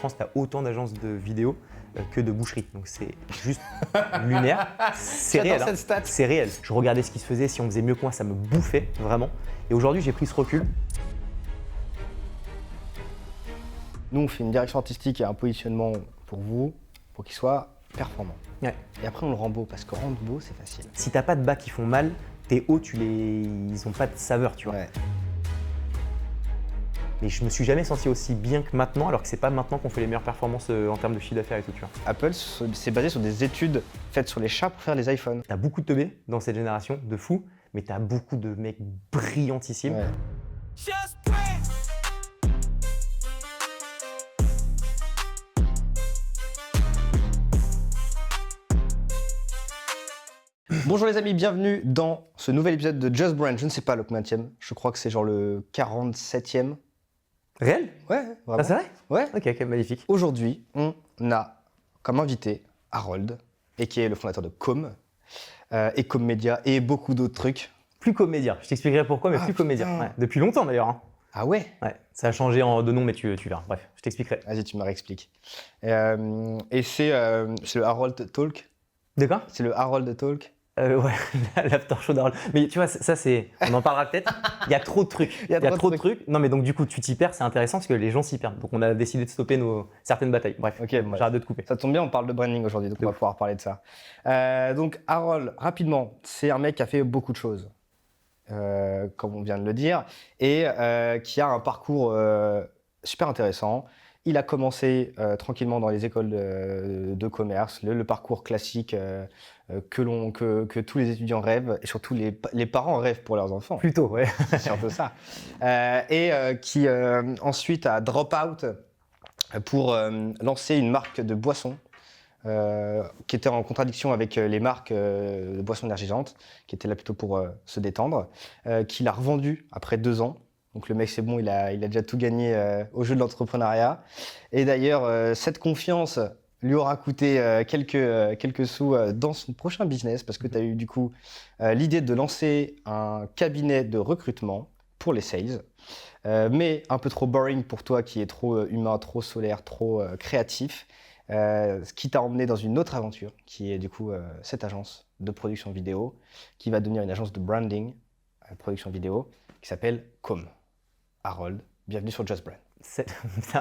France, tu as autant d'agences de vidéo que de boucheries. Donc c'est juste lunaire. C'est réel. cette stat. C'est réel. Je regardais ce qui se faisait. Si on faisait mieux que moi, ça me bouffait vraiment. Et aujourd'hui, j'ai pris ce recul. Nous, on fait une direction artistique et un positionnement pour vous, pour qu'il soit performant. Ouais. Et après, on le rend beau, parce que rendre beau, c'est facile. Si t'as pas de bas qui font mal, tes hauts, ils ont pas de saveur, tu vois. Ouais. Mais je me suis jamais senti aussi bien que maintenant, alors que c'est pas maintenant qu'on fait les meilleures performances en termes de chiffre d'affaires et tout, tu vois. Apple s'est basé sur des études faites sur les chats pour faire les iPhones. T'as beaucoup de teubés dans cette génération, de fous, mais t'as beaucoup de mecs brillantissimes. Ouais. Bonjour les amis, bienvenue dans ce nouvel épisode de Just Brand. Je ne sais pas le combienième, je crois que c'est genre le 47e. Réel? Ouais, vraiment. Ah, c'est vrai? Ouais. Ok, magnifique. Aujourd'hui, on a comme invité Harold, et qui est le fondateur de Com, et Com Media, et beaucoup d'autres trucs. Plus Comédia, je t'expliquerai pourquoi, mais plus Comédia. putain. Ouais. Depuis longtemps d'ailleurs. Hein. Ah ouais? Ouais. Ça a changé de nom, mais tu verras. Bref, je t'expliquerai. Vas-y, tu me réexpliques. Et c'est le Harold Talk. De quoi? C'est le Harold Talk. Ouais, l'after show d'Harold. Mais tu vois, ça c'est. On en parlera peut-être. Il y a trop de trucs. Il y a trop de trucs. Non, mais donc du coup, tu t'y perds, c'est intéressant parce que les gens s'y perdent. Donc on a décidé de stopper certaines batailles. Bref, Ok, j'arrête de te couper. Ça tombe bien, on parle de branding aujourd'hui, donc on va pouvoir parler de ça. Donc Harold, rapidement, c'est un mec qui a fait beaucoup de choses, comme on vient de le dire, et qui a un parcours super intéressant. Il a commencé tranquillement dans les écoles de commerce, le parcours classique que tous les étudiants rêvent, et surtout les parents rêvent pour leurs enfants. Plutôt, ouais. C'est surtout ça. Qui ensuite a drop out pour lancer une marque de boissons qui était en contradiction avec les marques de boissons énergisantes, qui étaient là plutôt pour se détendre, qu'il a revendu après 2 ans. Donc le mec, c'est bon, il a déjà tout gagné au jeu de l'entrepreneuriat. Et d'ailleurs, cette confiance lui aura coûté quelques sous dans son prochain business, parce que tu as eu du coup l'idée de lancer un cabinet de recrutement pour les sales, mais un peu trop boring pour toi qui est trop humain, trop solaire, trop créatif, ce qui t'a emmené dans une autre aventure, qui est du coup cette agence de production vidéo, qui va devenir une agence de branding, production vidéo, qui s'appelle Com. Harold, bienvenue sur Just Brand. C'est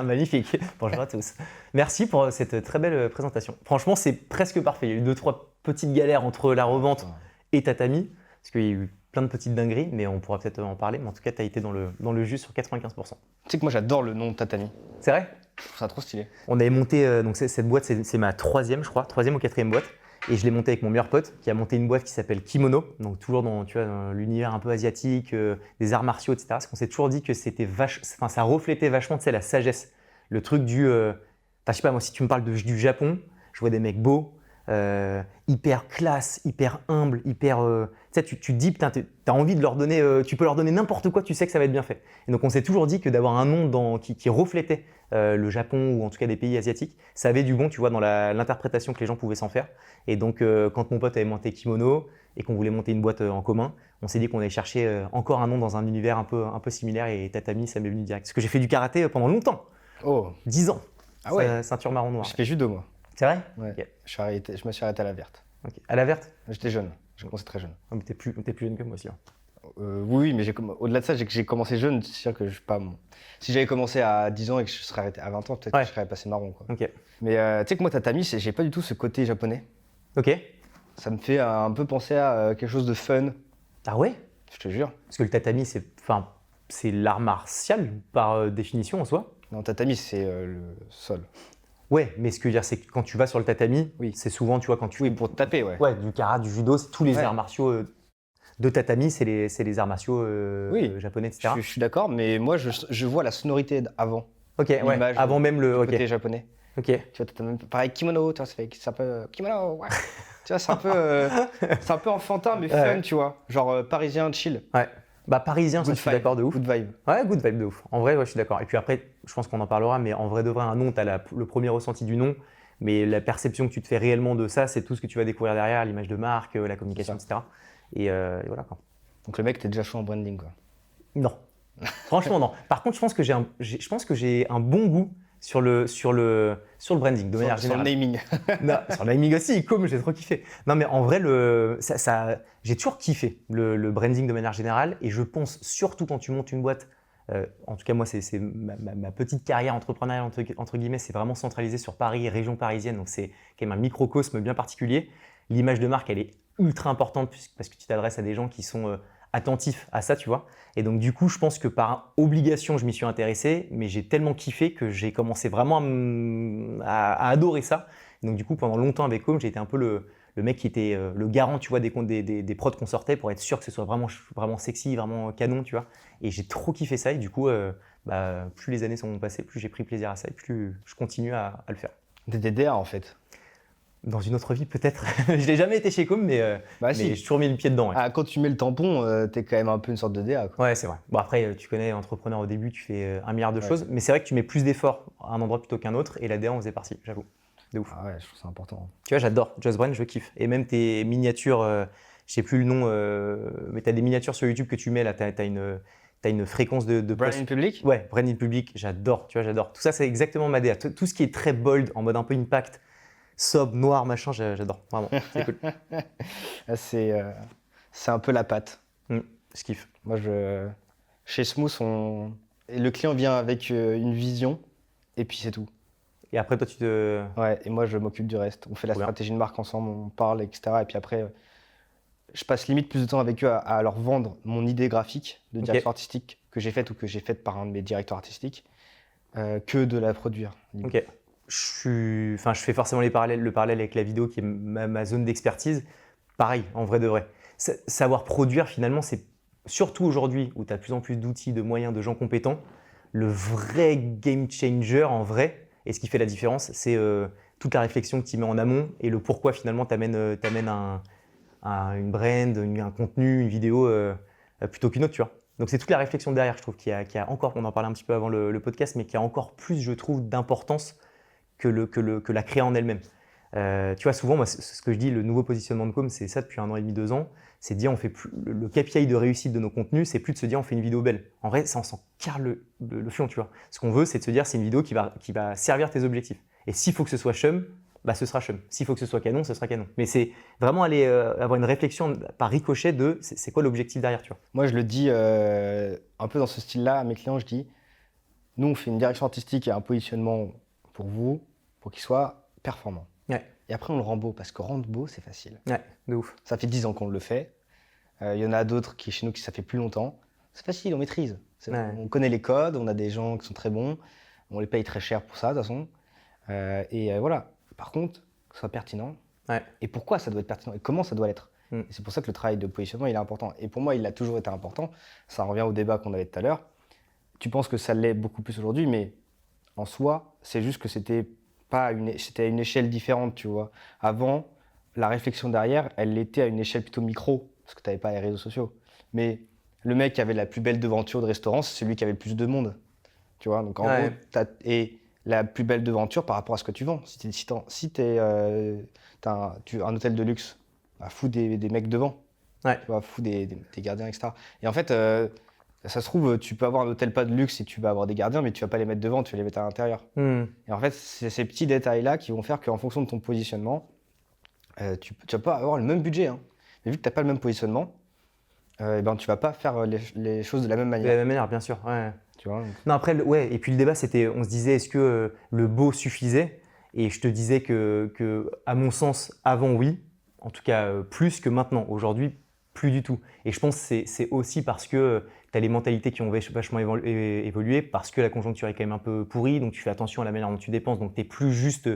magnifique. Bonjour à tous. Merci pour cette très belle présentation. Franchement, c'est presque parfait. Il y a eu 2-3 petites galères entre la revente et Tatami, parce qu'il y a eu plein de petites dingueries, mais on pourra peut-être en parler. Mais en tout cas, tu as été dans le jus sur 95%. Tu sais que moi, j'adore le nom de Tatami. C'est vrai? Je trouve ça trop stylé. On avait monté, donc cette boîte, c'est ma 3e, je crois, 3e ou 4e boîte. Et je l'ai montée avec mon meilleur pote qui a monté une boîte qui s'appelle Kimono, donc toujours dans l'univers un peu asiatique, des arts martiaux, etc. Parce qu'on s'est toujours dit que ça reflétait vachement, tu sais, la sagesse. Le truc je sais pas, moi, si tu me parles du Japon, je vois des mecs beaux, hyper classe, hyper humble, hyper. Tu sais, tu te dis, putain, t'as envie de leur donner, tu peux leur donner n'importe quoi, tu sais que ça va être bien fait. Et donc on s'est toujours dit que d'avoir un nom qui reflétait le Japon ou en tout cas des pays asiatiques, ça avait du bon, tu vois, dans l'interprétation que les gens pouvaient s'en faire. Et donc quand mon pote avait monté Kimono et qu'on voulait monter une boîte en commun, on s'est dit qu'on allait chercher encore un nom dans un univers un peu similaire, et Tatami, ça m'est venu direct. Parce que j'ai fait du karaté pendant longtemps, Oh, 10 ans, ah ouais. ceinture marron noir. Je fais judo, moi. C'est vrai? Ouais. Ok. Je me suis arrêté à la verte. Ok. À la verte? J'étais jeune, j'ai commencé très jeune. Oh, mais t'es plus jeune que moi aussi. Hein. Oui, mais au-delà de ça, j'ai commencé jeune. C'est sûr que je suis pas. Si j'avais commencé à 10 ans et que je serais arrêté à 20 ans, peut-être que je serais passé marron, quoi. Ok. Mais tu sais que moi, Tatami, j'ai pas du tout ce côté japonais. Ok. Ça me fait un peu penser à quelque chose de fun, Ah ouais? je te jure. Parce que le tatami, c'est l'art martial par définition en soi. Non, Tatami, c'est le sol. Ouais, mais ce que je veux dire, c'est que quand tu vas sur le tatami, Oui. c'est souvent, tu vois, quand tu Oui, pour te taper, ouais. ouais, du karaté, du judo, c'est tous les Ouais. arts martiaux de tatami, c'est les arts martiaux Oui. japonais, etc. Je suis d'accord, mais moi, je vois la sonorité avant. Ok, ouais, l'image avant même le. Le Ok, côté japonais. ok. Tu vois, t'as même, pareil, kimono, tu vois, c'est un peu kimono, ouais. Tu vois, c'est un peu enfantin, mais fun, Ouais. tu vois. Genre parisien, chill. Ouais. Bah parisien, ça, Good je suis vibe, d'accord de ouf. Good vibe. Ouais, good vibe de ouf. En vrai, ouais, je suis d'accord. Et puis après, je pense qu'on en parlera, mais en vrai de vrai, un nom, tu as le premier ressenti du nom, mais la perception que tu te fais réellement de ça, c'est tout ce que tu vas découvrir derrière, l'image de marque, la communication, etc. Et voilà quoi. Donc le mec, t'es déjà chaud en branding, quoi. Non. Franchement, non. Par contre, je pense que j'ai un bon goût sur le branding de manière Sur le générale. naming. Non, sur le naming aussi, comme j'ai trop kiffé. Non, mais en vrai, j'ai toujours kiffé le branding de manière générale et je pense surtout quand tu montes une boîte, en tout cas moi, c'est ma petite carrière entrepreneuriale, entre guillemets, c'est vraiment centralisé sur Paris, région parisienne, donc c'est quand même un microcosme bien particulier. L'image de marque, elle est ultra importante parce que tu t'adresses à des gens qui sont attentifs à ça, tu vois. Et donc du coup, je pense que par obligation, je m'y suis intéressé, mais j'ai tellement kiffé que j'ai commencé vraiment à adorer ça. Donc du coup, pendant longtemps avec Home, j'ai été un peu le mec qui était le garant, tu vois, des prods qu'on sortait pour être sûr que ce soit vraiment sexy, vraiment canon, tu vois. Et j'ai trop kiffé ça et du coup, plus les années sont passées, plus j'ai pris plaisir à ça et plus je continue à le faire. T'es DDA en fait. Dans une autre vie, peut-être. Je l'ai jamais été chez Com, mais Si. j'ai toujours mis le pied dedans. Ouais, Quand tu mets le tampon, t'es quand même un peu une sorte de DA. Quoi. ouais c'est vrai. Bon, après, tu connais, entrepreneur au début, tu fais 1 milliard de choses, mais c'est vrai que tu mets plus d'efforts à un endroit plutôt qu'un autre, et la DA en faisait partie, j'avoue. De ouf. Ah ouais, je trouve ça important. Tu vois, j'adore. Just Brand, je kiffe. Et même tes miniatures, je sais plus le nom, mais tu as des miniatures sur YouTube que tu mets là, tu as une fréquence de Branding public. Ouais, branding public, j'adore, tu vois, j'adore. Tout ça, c'est exactement ma DA. Tout ce qui est très bold, en mode un peu impact, sobre, noir, machin, j'adore, vraiment, c'est cool. C'est un peu la patte. Je kiffe. Moi, chez Smooth, le client vient avec une vision et puis c'est tout. Et après, toi, tu te... Ouais, et moi, je m'occupe du reste. On fait la Trop bien. stratégie de marque ensemble, on parle, etc. Et puis après, je passe limite plus de temps avec eux à leur vendre mon idée graphique de direction artistique que j'ai faite ou que j'ai faite par un de mes directeurs artistiques que de la produire. Ok. Je fais forcément le parallèle avec la vidéo qui est ma zone d'expertise. Pareil, en vrai de vrai. Savoir produire, finalement, c'est surtout aujourd'hui où tu as de plus en plus d'outils, de moyens, de gens compétents. Le vrai game changer, en vrai, et ce qui fait la différence, c'est toute la réflexion que tu mets en amont et le pourquoi finalement tu amènes une brand, un contenu, une vidéo plutôt qu'une autre, tu vois. Donc c'est toute la réflexion derrière, je trouve, qui a encore, on en parlait un petit peu avant le podcast, mais qui a encore plus, je trouve, d'importance que la créa en elle-même. Tu vois, souvent, moi, ce que je dis, le nouveau positionnement de Com, c'est ça depuis 1 an et demi, 2 ans, c'est de dire, on fait plus, le KPI de réussite de nos contenus, c'est plus de se dire, on fait une vidéo belle. En vrai, ça, on s'en carre le fion, tu vois. Ce qu'on veut, c'est de se dire, c'est une vidéo qui va servir tes objectifs. Et s'il faut que ce soit chum, ce sera chum. S'il faut que ce soit canon, ce sera canon. Mais c'est vraiment aller avoir une réflexion par ricochet de c'est quoi l'objectif derrière, tu vois. Moi, je le dis un peu dans ce style-là à mes clients, je dis, nous, on fait une direction artistique et un positionnement pour vous, pour qu'il soit performant. Ouais. Et après, on le rend beau, parce que rendre beau, c'est facile. Ouais, de ouf. Ça fait 10 ans qu'on le fait. Il y en a d'autres qui, chez nous, ça fait plus longtemps. C'est facile, on maîtrise. Ouais. On connaît les codes, on a des gens qui sont très bons, on les paye très cher pour ça, de toute façon. Voilà. Par contre, que ce soit pertinent. Ouais. Et pourquoi ça doit être pertinent et comment ça doit l'être. Et c'est pour ça que le travail de positionnement, il est important. Et pour moi, il a toujours été important. Ça revient au débat qu'on avait tout à l'heure. Tu penses que ça l'est beaucoup plus aujourd'hui, mais en soi, c'est juste que c'était à une échelle différente, tu vois. Avant, la réflexion derrière, elle était à une échelle plutôt micro, parce que tu n'avais pas les réseaux sociaux. Mais le mec qui avait la plus belle devanture de restaurant, c'est celui qui avait le plus de monde. Tu vois, donc en gros, et la plus belle devanture par rapport à ce que tu vends. Si t'as un hôtel de luxe, fous des mecs devant. Ouais. Tu vois, fous des gardiens, etc. Et en fait, ça se trouve, tu peux avoir un hôtel pas de luxe et tu vas avoir des gardiens, mais tu vas pas les mettre devant, tu vas les mettre à l'intérieur. Et en fait, c'est ces petits détails-là qui vont faire qu'en fonction de ton positionnement, tu vas pas avoir le même budget. Hein. Mais vu que tu n'as pas le même positionnement, tu vas pas faire les choses de la même manière. De la même manière, bien sûr. Ouais. Tu vois, donc... Non, après, et puis le débat, c'était, on se disait, est-ce que le beau suffisait? Et je te disais que, à mon sens, avant, oui. En tout cas, plus que maintenant. Aujourd'hui, plus du tout. Et je pense que c'est aussi parce que tu as les mentalités qui ont vachement évolué, parce que la conjoncture est quand même un peu pourrie, donc tu fais attention à la manière dont tu dépenses. Donc tu n'es plus juste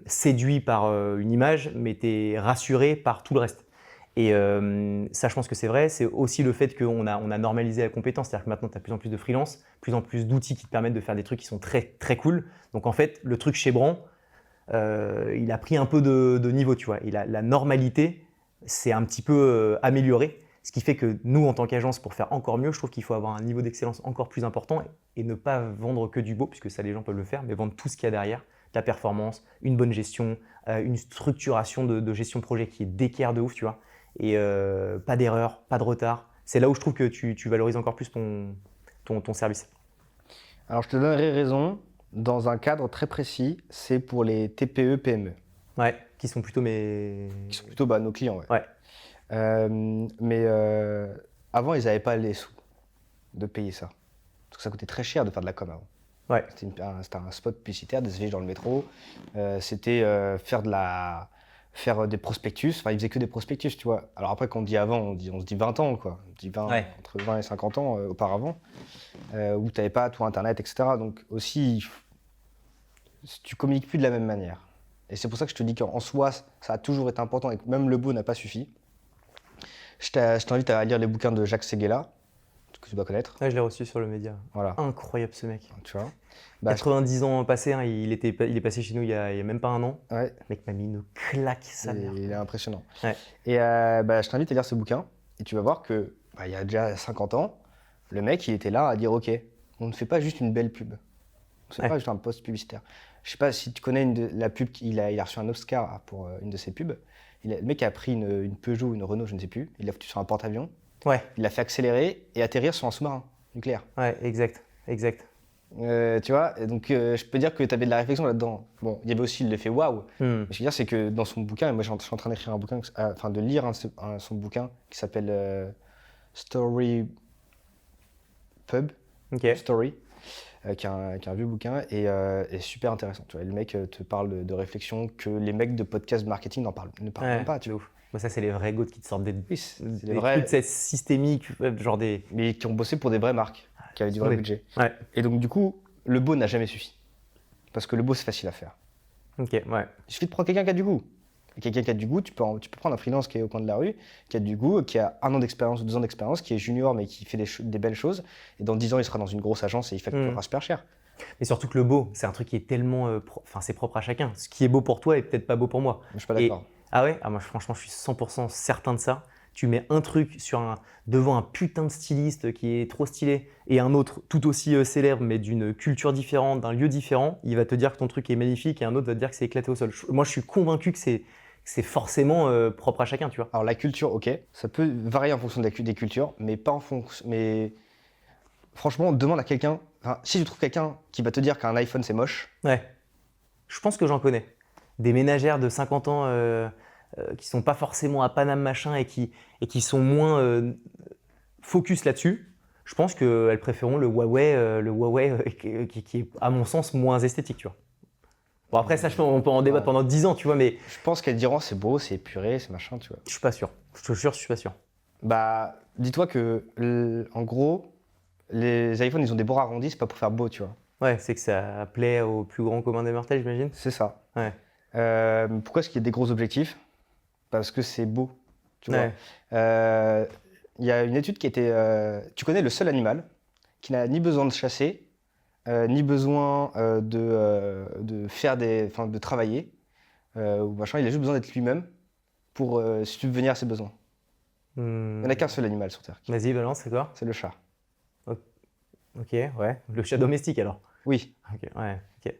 séduit par une image, mais tu es rassuré par tout le reste. Et ça, je pense que c'est vrai. C'est aussi le fait qu'on a normalisé la compétence. C'est-à-dire que maintenant, tu as de plus en plus de freelance, plus en plus d'outils qui te permettent de faire des trucs qui sont très, très cool. Donc en fait, le truc chez Bran, il a pris un peu de niveau, tu vois. La normalité s'est un petit peu améliorée. Ce qui fait que nous, en tant qu'agence, pour faire encore mieux, je trouve qu'il faut avoir un niveau d'excellence encore plus important et ne pas vendre que du beau, puisque ça, les gens peuvent le faire, mais vendre tout ce qu'il y a derrière. La performance, une bonne gestion, une structuration de gestion de projet qui est d'équerre de ouf, tu vois. Et pas d'erreur, pas de retard. C'est là où je trouve que tu valorises encore plus ton service. Alors, je te donnerai raison, dans un cadre très précis, c'est pour les TPE, PME, Ouais, qui sont plutôt mes. qui sont plutôt nos clients. Ouais. Ouais. Mais avant, ils n'avaient pas les sous de payer ça. Parce que ça coûtait très cher de faire de la com avant. Ouais. C'était un spot publicitaire, des affiches dans le métro. C'était faire des prospectus. Enfin, ils faisaient que des prospectus, tu vois. Alors après, quand on dit avant, on se dit 20 ans, quoi. On dit 20, Ouais. entre 20 et 50 ans auparavant, où tu n'avais pas tout Internet, etc. Donc aussi, tu communiques plus de la même manière. Et c'est pour ça que je te dis qu'en soi, ça a toujours été important et que même le beau n'a pas suffi. Je t'invite à lire les bouquins de Jacques Séguéla, que tu dois connaître. Ouais, je l'ai reçu sur le média. Voilà, Incroyable ce mec. tu vois. 90 ans passés, hein, il est passé chez nous il y a même pas un an. Ouais, Le mec m'a mis une claque, sa mère. il est impressionnant. Ouais. Et je t'invite à lire ce bouquin et tu vas voir que il y a déjà 50 ans, le mec il était là à dire ok, on ne fait pas juste une belle pub, on ne fait Ouais. pas juste un post publicitaire. Je sais pas si tu connais la pub, il a reçu un Oscar pour une de ses pubs. Le mec a pris une Peugeot, une Renault, je ne sais plus, il l'a foutu sur un porte-avions, Ouais, il l'a fait accélérer et atterrir sur un sous-marin nucléaire. ouais, exact. Tu vois, et donc je peux dire que tu avais de la réflexion là-dedans. Bon, il y avait aussi l'effet waouh. Hmm. Mais ce que je veux dire, c'est que dans son bouquin, et moi je suis en train d'écrire un bouquin, enfin de lire son bouquin qui s'appelle Story Pub, Ok. Story, qui est un vieux bouquin et super intéressant. Tu vois, le mec te parle de réflexion que les mecs de podcast marketing ne parlent Ouais, même pas. Tu de vois. ouf. Moi, ça, c'est les vrais goats qui te sortent Oui, c'est des des vrais, trucs c'est systémiques, genre des. mais qui ont bossé pour des vraies marques, qui avaient du vrai Oui. budget. Ouais. Et donc du coup, le beau n'a jamais suffi. Parce que le beau, c'est facile à faire. Ok, ouais. Il suffit de prendre quelqu'un qui a du goût. Et quelqu'un qui a du goût, tu peux prendre un freelance qui est au coin de la rue, qui a du goût, qui a 1 an d'expérience ou 2 ans d'expérience, qui est junior mais qui fait des belles choses. Et dans 10 ans, il sera dans une grosse agence et il facturera super cher. Mais surtout que le beau, c'est un truc qui est tellement. Enfin, c'est propre à chacun. Ce qui est beau pour toi est peut-être pas beau pour moi. Je suis pas d'accord. Ah ouais? Ah, moi, franchement, je suis 100% certain de ça. Tu mets un truc devant un putain de styliste qui est trop stylé et un autre tout aussi célèbre mais d'une culture différente, d'un lieu différent, il va te dire que ton truc est magnifique et un autre va te dire que c'est éclaté au sol. Moi, je suis convaincu que c'est forcément propre à chacun, tu vois. Alors la culture, ok, ça peut varier en fonction des cultures, mais pas en fonction. Mais franchement, demande à quelqu'un. Enfin, si tu trouves quelqu'un qui va te dire qu'un iPhone c'est moche, Ouais. Je pense que j'en connais. Des ménagères de 50 ans qui sont pas forcément à Paname machin et qui sont moins focus là-dessus. Je pense qu'elles préféreront le Huawei qui est, à mon sens, moins esthétique, tu vois. Bon, après, ça, on peut en débattre pendant 10 ans, tu vois, mais je pense qu'elles diront c'est beau, c'est épuré, c'est machin, tu vois. je suis pas sûr. Je te jure, je suis pas sûr. Bah, dis-toi que, en gros, les iPhones, ils ont des bords arrondis, c'est pas pour faire beau, tu vois. Ouais, c'est que ça plaît au plus grand commun des mortels, j'imagine. C'est ça. Ouais. Pourquoi est-ce qu'il y a des gros objectifs? Parce que c'est beau, tu vois. Ouais. Il y a une étude qui était. Tu connais le seul animal qui n'a ni besoin de chasser, ni besoin de faire de travailler, ou machin. Il a juste besoin d'être lui-même pour subvenir à ses besoins. Il n'y en a qu'un seul animal sur Terre. Vas-y, balance, c'est quoi? C'est le chat. Ok, ouais. Le chat domestique alors. Oui. Ok, ouais, ok.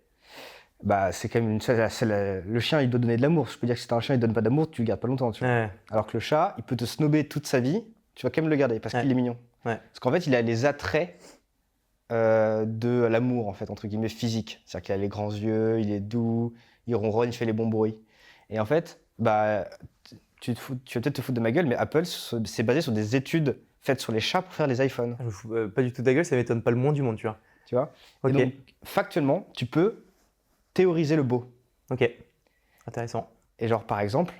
Bah, c'est quand même le chien, il doit donner de l'amour. Je peux dire que si t'as un chien, il donne pas d'amour, tu le gardes pas longtemps. Tu vois. Ouais. Alors que le chat, il peut te snober toute sa vie, tu vas quand même le garder parce qu'il est mignon. Ouais. Parce qu'en fait, il a les attraits de l'amour, en fait, entre guillemets, physique. C'est-à-dire qu'il a les grands yeux, il est doux, il ronronne, il fait les bons bruits. Et en fait, bah, tu vas peut-être te foutre de ma gueule, mais Apple s'est basé sur des études faites sur les chats pour faire les iPhones. Je me fous pas du tout de ta gueule, ça m'étonne pas le moins du monde, tu vois. Tu vois. Ok. Et donc, factuellement, tu peux théoriser le beau. Ok. Intéressant. Et genre, par exemple,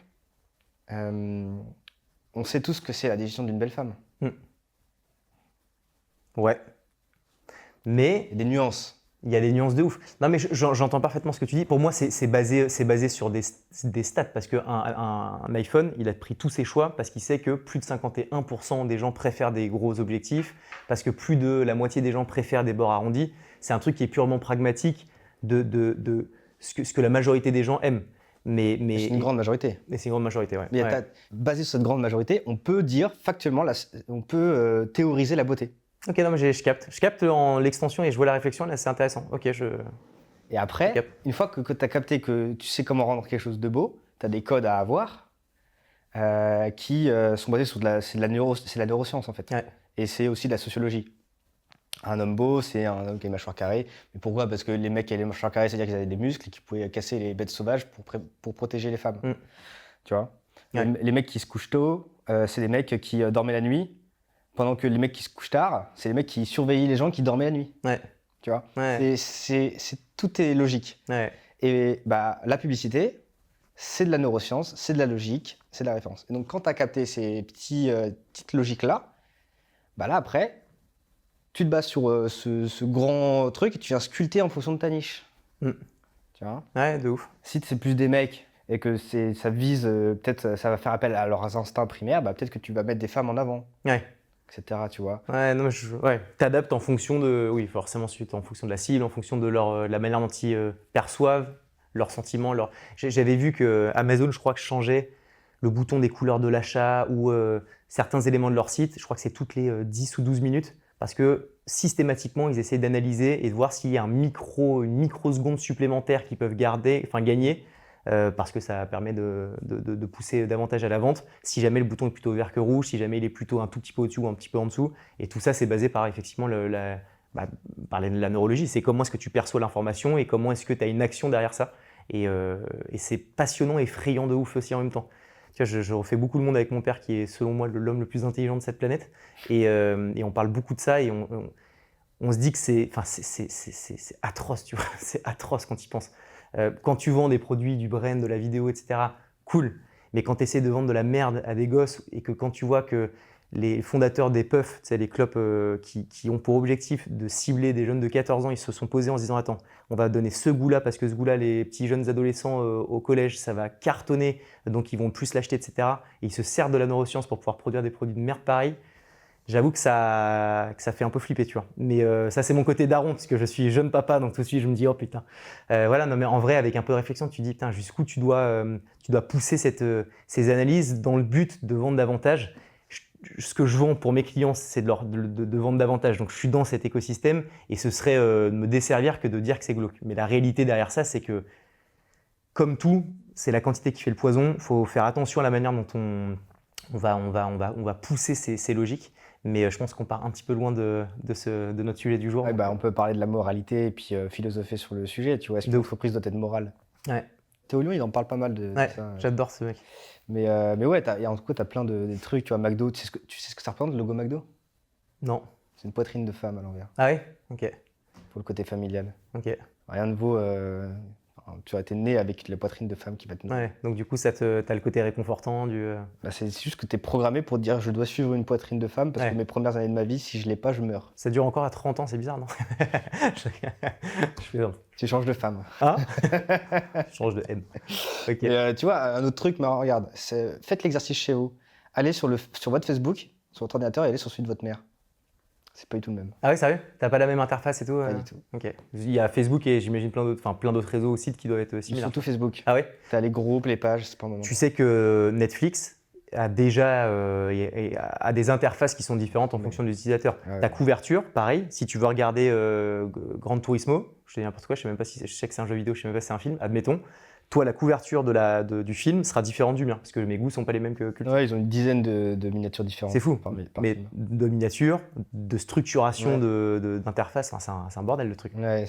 on sait tous que c'est la décision d'une belle femme. Ouais. Mais Il y a des nuances. il y a des nuances de ouf. Non, mais j'entends parfaitement ce que tu dis. Pour moi, c'est basé sur des stats parce qu'un un iPhone, il a pris tous ses choix parce qu'il sait que plus de 51% des gens préfèrent des gros objectifs, parce que plus de la moitié des gens préfèrent des bords arrondis. C'est un truc qui est purement pragmatique de ce que la majorité des gens aiment. Mais C'est une grande majorité. Mais c'est une grande majorité, ouais. Mais Ouais. basé sur cette grande majorité, on peut dire factuellement, on peut théoriser la beauté. Ok, non, mais je capte. Je capte en l'extension et je vois la réflexion, là, c'est intéressant. Ok, Et après, Cap. une fois que tu as capté que tu sais comment rendre quelque chose de beau, tu as des codes à avoir qui sont basés sur c'est de la neuroscience en fait. Ouais. Et c'est aussi de la sociologie. Un homme beau, c'est un homme qui a une mâchoire carrée. Mais pourquoi? Parce que les mecs qui avaient les mâchoires carrées, c'est-à-dire qu'ils avaient des muscles et qu'ils pouvaient casser les bêtes sauvages pour protéger les femmes. Tu vois? Ouais. Les mecs qui se couchent tôt, c'est des mecs qui dormaient la nuit, pendant que les mecs qui se couchent tard, c'est les mecs qui surveillaient les gens qui dormaient la nuit. Ouais. Tu vois? Ouais. Tout est logique. Ouais. Et bah, la publicité, c'est de la neuroscience, c'est de la logique, c'est de la référence. Et donc, quand tu as capté ces petites logiques-là, bah là, après, tu te bases sur ce grand truc et tu viens sculpter en fonction de ta niche. Mm. Tu vois? Ouais, de ouf. Si c'est plus des mecs et que ça vise, peut-être ça va faire appel à leurs instincts primaires, bah, peut-être que tu vas mettre des femmes en avant, Ouais. etc. Tu vois? Ouais, non, ouais, t'adaptes en fonction de, oui, forcément, en fonction de la cible, en fonction de la manière dont ils perçoivent leurs sentiments. J'avais vu que Amazon, je crois, que changeait le bouton des couleurs de l'achat ou certains éléments de leur site. Je crois que c'est toutes les 10 ou 12 minutes parce que systématiquement, ils essaient d'analyser et de voir s'il y a une microseconde supplémentaire qu'ils peuvent gagner. Parce que ça permet de pousser davantage à la vente. Si jamais le bouton est plutôt vert que rouge, si jamais il est plutôt un tout petit peu au-dessus ou un petit peu en dessous. Et tout ça, c'est basé par effectivement par la neurologie. C'est comment est-ce que tu perçois l'information et comment est-ce que tu as une action derrière ça. Et c'est passionnant et effrayant de ouf aussi en même temps. Tu vois, je refais beaucoup le monde avec mon père qui est selon moi l'homme le plus intelligent de cette planète. Et on parle beaucoup de ça et on se dit que c'est atroce, tu vois. C'est atroce quand tu y penses. Quand tu vends des produits, du brand, de la vidéo, etc., cool. Mais quand tu essaies de vendre de la merde à des gosses et que quand tu vois que les fondateurs des puffs, tu sais, les clopes qui ont pour objectif de cibler des jeunes de 14 ans, ils se sont posés en se disant attends, on va donner ce goût-là parce que ce goût-là, les petits jeunes adolescents au collège, ça va cartonner, donc ils vont plus l'acheter, etc. Et ils se servent de la neuroscience pour pouvoir produire des produits de merde pareils. J'avoue que ça fait un peu flipper, tu vois. Mais ça, c'est mon côté daron, parce que je suis jeune papa, donc tout de suite, je me dis, oh putain. Voilà, non, mais en vrai, avec un peu de réflexion, tu te dis, putain, jusqu'où tu dois pousser ces analyses dans le but de vendre davantage. Ce que je vends pour mes clients, c'est de vendre davantage. Donc, je suis dans cet écosystème et ce serait de me desservir que de dire que c'est glauque. Mais la réalité derrière ça, c'est que, comme tout, c'est la quantité qui fait le poison. Il faut faire attention à la manière dont on va pousser ces logiques. Mais je pense qu'on part un petit peu loin de notre sujet du jour. Ouais, bah, on peut parler de la moralité et puis philosopher sur le sujet. Tu vois, est-ce que l'entreprise doit être morale? Ouais. Théo Lyon, il en parle pas mal de ça. J'adore ce mec. Mais ouais, en tout cas, tu as plein de trucs. Tu vois, McDo, tu sais ce que ça représente, le logo McDo? Non. C'est une poitrine de femme à l'envers. Ah ouais? Ok. Pour le côté familial. Ok. Rien ne vaut. Tu as été né avec la poitrine de femme qui va te nourrir. Ouais, donc du coup, t'as le côté réconfortant Bah, c'est juste que tu es programmé pour te dire je dois suivre une poitrine de femme parce que mes premières années de ma vie, si je l'ai pas, je meurs. Ça dure encore à 30 ans, c'est bizarre, non? Je fais non. Tu changes de femme. Ah? Je change de M. Ok. Et, tu vois, un autre truc, mais regarde, faites l'exercice chez vous. Allez sur votre Facebook, sur votre ordinateur et allez sur celui de votre mère. C'est pas du tout le même. Ah ouais, sérieux? T'as pas la même interface et tout? Pas du tout. Ok. Il y a Facebook et j'imagine plein d'autres réseaux aussi qui doivent être similaires. Surtout Facebook. Ah ouais? T'as les groupes, les pages, c'est pas un moment. Tu sais que Netflix a déjà a des interfaces qui sont différentes en fonction de l'utilisateur. Ouais. Ta couverture, pareil. Si tu veux regarder Gran Turismo, je te dis n'importe quoi, je sais même pas si je sais que c'est un jeu vidéo, je sais même pas si c'est un film. Admettons. Toi, la couverture du film sera différente du mien, parce que mes goûts sont pas les mêmes que le tien. Ouais, ils ont une dizaine de miniatures différentes. C'est fou, par mais film. de miniatures, de structuration d'interface, c'est un bordel le truc. Ouais,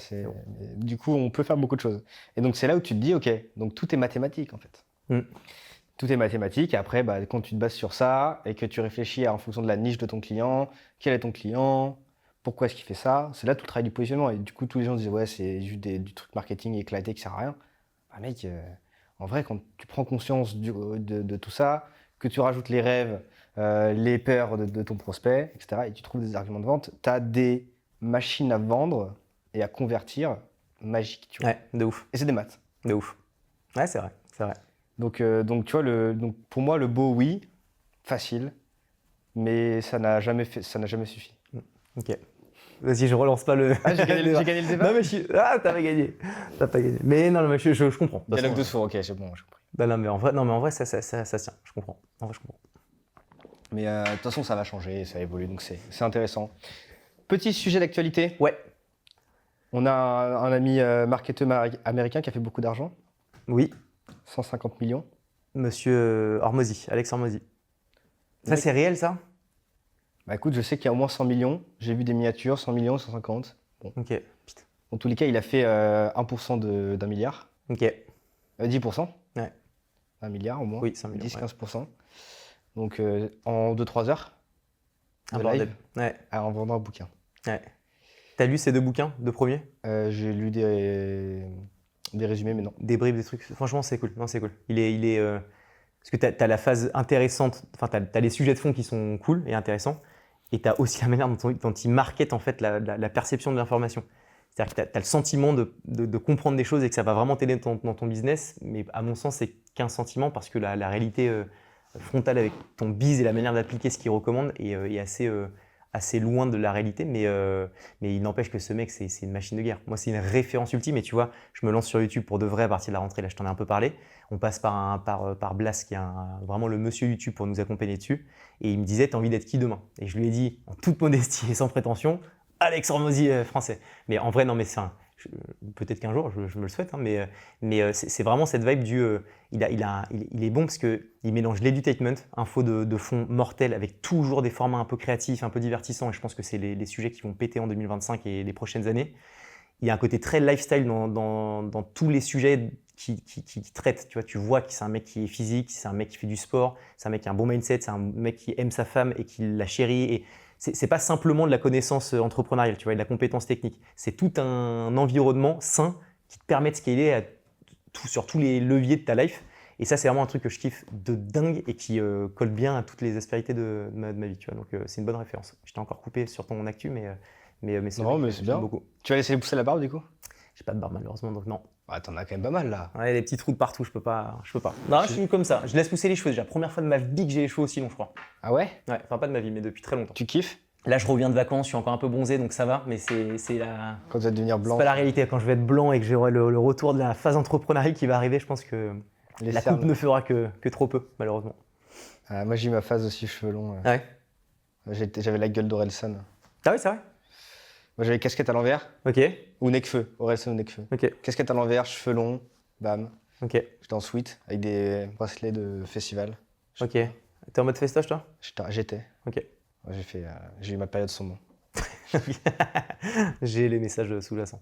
du coup, on peut faire beaucoup de choses. Et donc, c'est là où tu te dis, ok, donc tout est mathématique en fait. Tout est mathématique, et après, bah, quand tu te bases sur ça, et que tu réfléchis en fonction de la niche de ton client, quel est ton client, pourquoi est-ce qu'il fait ça, c'est là tout le travail du positionnement. Et du coup, tous les gens disent, ouais, c'est juste du truc marketing éclaté qui sert à rien. Bah mec, en vrai, quand tu prends conscience de tout ça, que tu rajoutes les rêves, les peurs de ton prospect, etc., et tu trouves des arguments de vente, tu as des machines à vendre et à convertir magiques. Tu vois. Ouais, de ouf. Et c'est des maths. De ouf. Ouais, c'est vrai. Donc tu vois, pour moi, le beau, oui, facile, mais ça n'a jamais suffi. Ok. Vas-y, je relance pas le. Ah, j'ai gagné le débat. Non, mais t'avais gagné. T'as pas gagné. Mais non, mais je comprends. Dialogue de sourds, ok, c'est bon, j'ai compris. Bah non, mais en vrai, ça tient. Je comprends. En vrai, je comprends. Mais de toute façon, ça va changer, ça évolue, donc c'est intéressant. Petit sujet d'actualité. Ouais. On a un ami marketeur américain qui a fait beaucoup d'argent. Oui. 150 millions. Monsieur Hormozy, Alex Hormozy. Ça, c'est réel, ça? Bah écoute, je sais qu'il y a au moins 100 millions. J'ai vu des miniatures, 100 millions, 150. Bon. Ok, putain. Dans tous les cas, il a fait 1% d'un milliard. Ok. 10%. Ouais. Un milliard au moins. Oui, 100 millions. 10-15%. Donc en 2-3 heures. Un de bordel. live, Ouais. en vendant un bouquin. Ouais. T'as lu ces 2 bouquins, 2 premiers? J'ai lu des résumés, mais non. Des bribes, des trucs. Franchement, c'est cool. Non, c'est cool. Parce que t'as la phase intéressante, enfin, t'as les sujets de fond qui sont cool et intéressants, et t'as aussi la manière dont ils marketent en fait la perception de l'information. C'est-à-dire que t'as le sentiment de comprendre des choses et que ça va vraiment t'aider dans ton business, mais à mon sens, c'est qu'un sentiment parce que la réalité frontale avec ton biz et la manière d'appliquer ce qu'il recommande est assez loin de la réalité, mais il n'empêche que ce mec, c'est une machine de guerre. Moi, c'est une référence ultime, et tu vois, je me lance sur YouTube pour de vrai à partir de la rentrée, là je t'en ai un peu parlé. On passe par Blas, qui est vraiment le monsieur YouTube pour nous accompagner dessus, et il me disait, t'as envie d'être qui demain? Et je lui ai dit, en toute modestie et sans prétention, Alex Hormozy français. Mais en vrai, non, mais peut-être qu'un jour, je me le souhaite, hein, mais c'est vraiment cette vibe il est bon parce qu'il mélange l'edutainment, info de fond mortel, avec toujours des formats un peu créatifs, un peu divertissants, et je pense que c'est les sujets qui vont péter en 2025 et les prochaines années. Il y a un côté très lifestyle dans tous les sujets qui traite. Tu vois que c'est un mec qui est physique, c'est un mec qui fait du sport, c'est un mec qui a un bon mindset, c'est un mec qui aime sa femme et qui la chérit. Et c'est pas simplement de la connaissance entrepreneuriale, tu vois, et de la compétence technique. C'est tout un environnement sain qui te permet de scaler sur tous les leviers de ta life. Et ça, c'est vraiment un truc que je kiffe de dingue et qui colle bien à toutes les aspérités de ma vie. Tu vois. Donc, c'est une bonne référence. Je t'ai encore coupé sur ton actu, mais c'est Non, vrai mais que c'est j'aime bien. beaucoup. Tu vas laisser pousser la barbe du coup? J'ai pas de barbe malheureusement, donc non. Ah, t'en as quand même pas mal là. Ouais, des petits trous de partout, je peux pas. Non, je suis comme ça. Je laisse pousser les cheveux. Déjà, première fois de ma vie que j'ai les cheveux aussi longs, je crois. Ah ouais? Ouais, enfin pas de ma vie, mais depuis très longtemps. Tu kiffes? Là, je reviens de vacances, je suis encore un peu bronzé, donc ça va, mais c'est Quand tu vas devenir blanc? pas la réalité. Quand je vais être blanc et que j'aurai le retour de la phase entrepreneuriale qui va arriver, je pense que Les la cernes. coupe ne fera que trop peu, malheureusement. Moi j'ai eu ma phase aussi cheveux longs. Ah ouais? J'avais la gueule d'Orelsan. Ah oui, c'est vrai? Moi j'avais casquette à l'envers Ok, ou Necfeu. Orelsan ou Necfeu. ok, Casquette à l'envers, cheveux longs, bam. ok, J'étais en suite avec des bracelets de festival. ok. T'es en mode festoche, toi? J'étais. Ok. J'ai eu ma période saumon. J'ai les messages sous-jacents.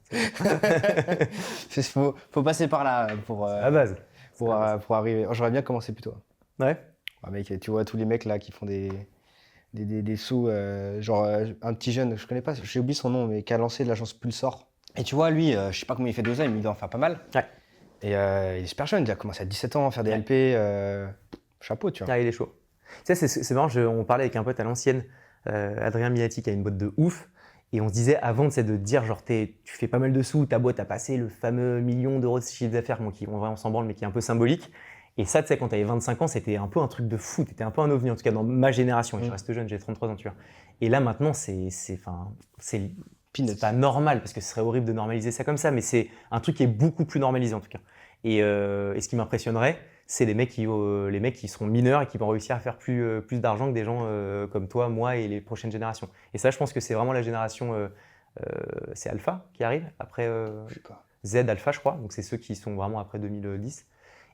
Faut passer par là pour, À la base. pour arriver. Oh, j'aurais bien commencé plus tôt. Ouais. Ah, mec, tu vois tous les mecs là qui font des sous, genre un petit jeune, je connais pas, j'ai oublié son nom, mais qui a lancé l'agence Pulsar. Et tu vois, lui, je sais pas comment il fait d'oseille, mais il doit en faire pas mal. Ouais. Et il est super jeune, il a commencé à 17 ans à faire des Ouais. LP. Chapeau, tu vois. Ah, il est chaud. Tu sais, c'est marrant, on parlait avec un pote à l'ancienne, Adrien Milati, qui a une boîte de ouf. Et on se disait avant de dire, genre, tu fais pas mal de sous, ta boîte a passé le fameux million d'euros de chiffre d'affaires, bon, qui, en vrai, on s'en branle, mais qui est un peu symbolique. Et ça, tu sais, quand tu avais 25 ans, c'était un peu un truc de fou. Tu étais un peu un ovni, en tout cas dans ma génération. Et je reste jeune, j'ai 33 ans, tu vois. Et là, maintenant, c'est Peanuts. pas normal, parce que ce serait horrible de normaliser ça comme ça, mais c'est un truc qui est beaucoup plus normalisé, en tout cas. Et ce qui m'impressionnerait, c'est les mecs qui seront mineurs et qui vont réussir à faire plus d'argent que des gens comme toi, moi et les prochaines générations. Et ça, je pense que c'est vraiment la génération, c'est Alpha qui arrive, après Je sais pas. Z Alpha, je crois, donc c'est ceux qui sont vraiment après 2010.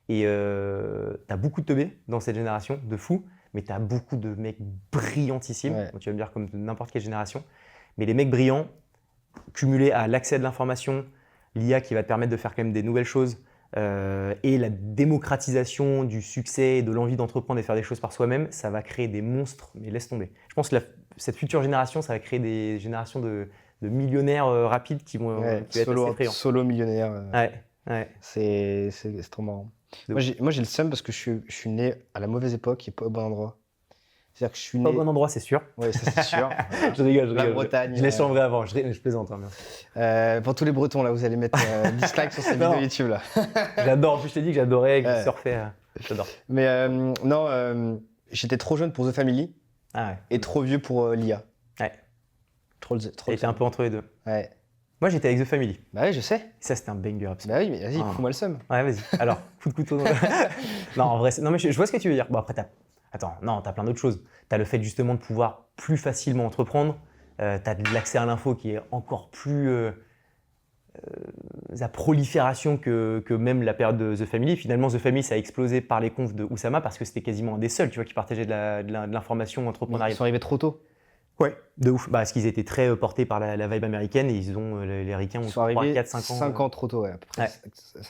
Et tu as beaucoup de teubés dans cette génération, de fous, mais tu as beaucoup de mecs brillantissimes, Ouais. donc tu vas me dire comme de n'importe quelle génération. Mais les mecs brillants, cumulés à l'accès à de l'information, l'IA qui va te permettre de faire quand même des nouvelles choses, et la démocratisation du succès et de l'envie d'entreprendre et faire des choses par soi-même, ça va créer des monstres, mais laisse tomber. Je pense que cette future génération, ça va créer des générations de millionnaires rapides qui vont Ouais, qui va être assez effrayant. solo millionnaire. Ouais. C'est trop marrant. De Moi, j'ai le seum parce que je suis né à la mauvaise époque et pas au bon endroit. C'est-à-dire que je suis né. Pas au bon endroit, c'est sûr. Oui, ça c'est sûr. Je rigole, La Bretagne. Je l'ai chambré avant, je plaisante. Hein, bien. Pour tous les Bretons, là, vous allez mettre dislike sur cette Non. vidéo YouTube là. J'adore, en plus je t'ai dit que j'adorais, que je Ouais. surfais. J'adore. Mais non, j'étais trop jeune pour The Family Ah ouais. et trop vieux pour l'IA. Ouais. Trop Et t'es un peu entre les deux. Ouais. Moi j'étais avec The Family. Bah oui, je sais. Et ça c'était un banger absolu. Bah oui, mais vas-y, Ah. fous-moi le seum. Ouais, vas-y. Alors, coup de couteau. Non, en vrai, non, mais je vois ce que tu veux dire. Bon, après, t'as plein d'autres choses. T'as le fait justement de pouvoir plus facilement entreprendre. T'as de l'accès à l'info qui est encore plus à prolifération que même la période de The Family. Finalement, The Family, ça a explosé par les confs de Oussama parce que c'était quasiment un des seuls, tu vois, qui partageait de l'information Ils entrepreneuriale. sont arrivés trop tôt. Ouais, de ouf. Bah, parce qu'ils étaient très portés par la vibe américaine et les Ricains ont Ils sont arrivés 4, 5 ans. 5 ans trop tôt, ouais, à peu près.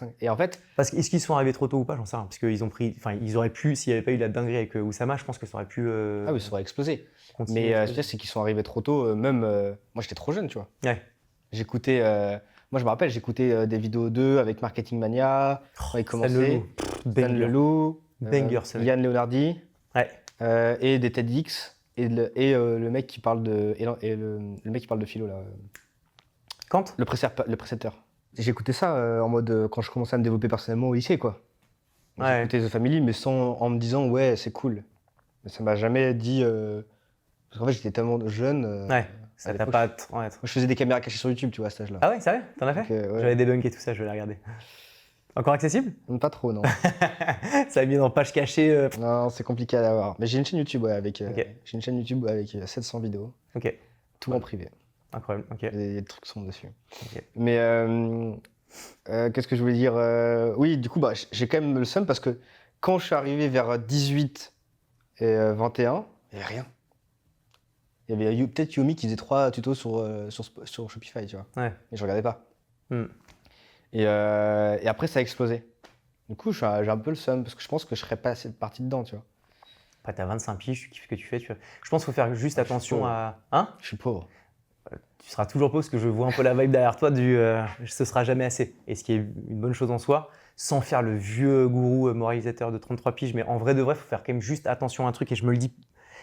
Ouais. Et en fait, Est-ce qu'ils sont arrivés trop tôt ou pas, j'en sais rien. Parce qu'ils ont pris. Enfin, ils auraient pu, s'il n'y avait pas eu la dinguerie avec Oussama, je pense que ça aurait pu. ah oui, ça aurait explosé. continuer Mais à ce que je exploser. veux dire, c'est qu'ils sont arrivés trop tôt. Même moi, j'étais trop jeune, tu vois. Ouais. J'écoutais. Moi, je me rappelle, j'écoutais des vidéos d'eux avec Marketing Mania. Quand ils Stan commençaient. Leloup. Stan Banger. Leloup, Banger, ce mec. Yann Leonardi Ouais. et des TEDx et le mec qui parle de le mec qui parle de philo là, Kant. le précepteur. J'écoutais ça en mode quand je commençais à me développer personnellement au lycée quoi. Ouais. J'écoutais The Family mais en me disant ouais c'est cool. Mais ça m'a jamais dit parce qu'en fait j'étais tellement jeune. Ouais. Ça à t'a l'époque, pas. Ouais. Moi, je faisais des caméras cachées sur YouTube tu vois à cet âge-là. Ah ouais, sérieux? T'en as fait? Donc, ouais. J'avais des bunks et tout ça, je vais les regarder. Encore accessible? Pas trop non. Ça a mis dans page cachée. Non c'est compliqué à avoir. Mais j'ai une chaîne YouTube ouais, avec Ok. j'ai une chaîne YouTube avec 700 vidéos. Ok. Tout en privé. Incroyable. Ok. Et des trucs sont dessus. Ok. Mais qu'est-ce que je voulais dire oui, du coup, bah, j'ai quand même le seum parce que quand je suis arrivé vers 18 et 21, il n'y avait rien. Il y avait peut-être Yomi qui faisait 3 tutos sur Shopify, tu vois. Ouais. Mais je regardais pas. Hmm. Et après, ça a explosé. Du coup, j'ai un peu le seum parce que je pense que je serais pas assez parti dedans, tu vois. Après, t'as 25 piges, tu kiffes ce que tu fais. Je pense qu'il faut faire juste Ah, je suis attention pauvre. à. Hein? Je suis pauvre. Tu seras toujours pauvre parce que je vois un peu la vibe derrière toi du ce sera jamais assez. Et ce qui est une bonne chose en soi, sans faire le vieux gourou moralisateur de 33 piges, mais en vrai de vrai, il faut faire quand même juste attention à un truc et je me le dis,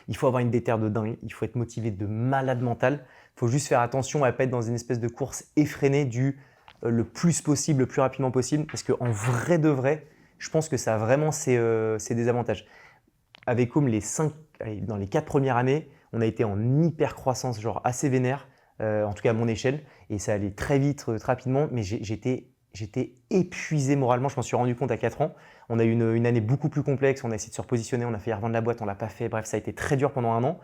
il faut avoir une déterre de dingue, il faut être motivé de malade mental, il faut juste faire attention à ne pas être dans une espèce de course effrénée du le plus possible, le plus rapidement possible, parce qu'en vrai de vrai, je pense que ça a vraiment ses désavantages. Avec Home, dans les 4 premières années, on a été en hyper croissance, genre assez vénère, en tout cas à mon échelle, et ça allait très vite, très rapidement, mais j'étais épuisé moralement, je m'en suis rendu compte à 4 ans. On a eu une année beaucoup plus complexe, on a essayé de se repositionner, on a fait revendre la boîte, on l'a pas fait, bref, ça a été très dur pendant 1 an.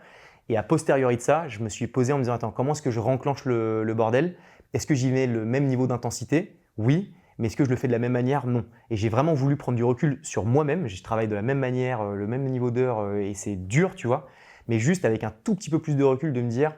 Et a posteriori de ça, je me suis posé en me disant, attends, comment est-ce que je renclenche le bordel? Est-ce que j'y mets le même niveau d'intensité? Oui. Mais est-ce que je le fais de la même manière? Non. Et j'ai vraiment voulu prendre du recul sur moi-même. Je travaille de la même manière, le même niveau d'heure, et c'est dur, tu vois. Mais juste avec un tout petit peu plus de recul, de me dire,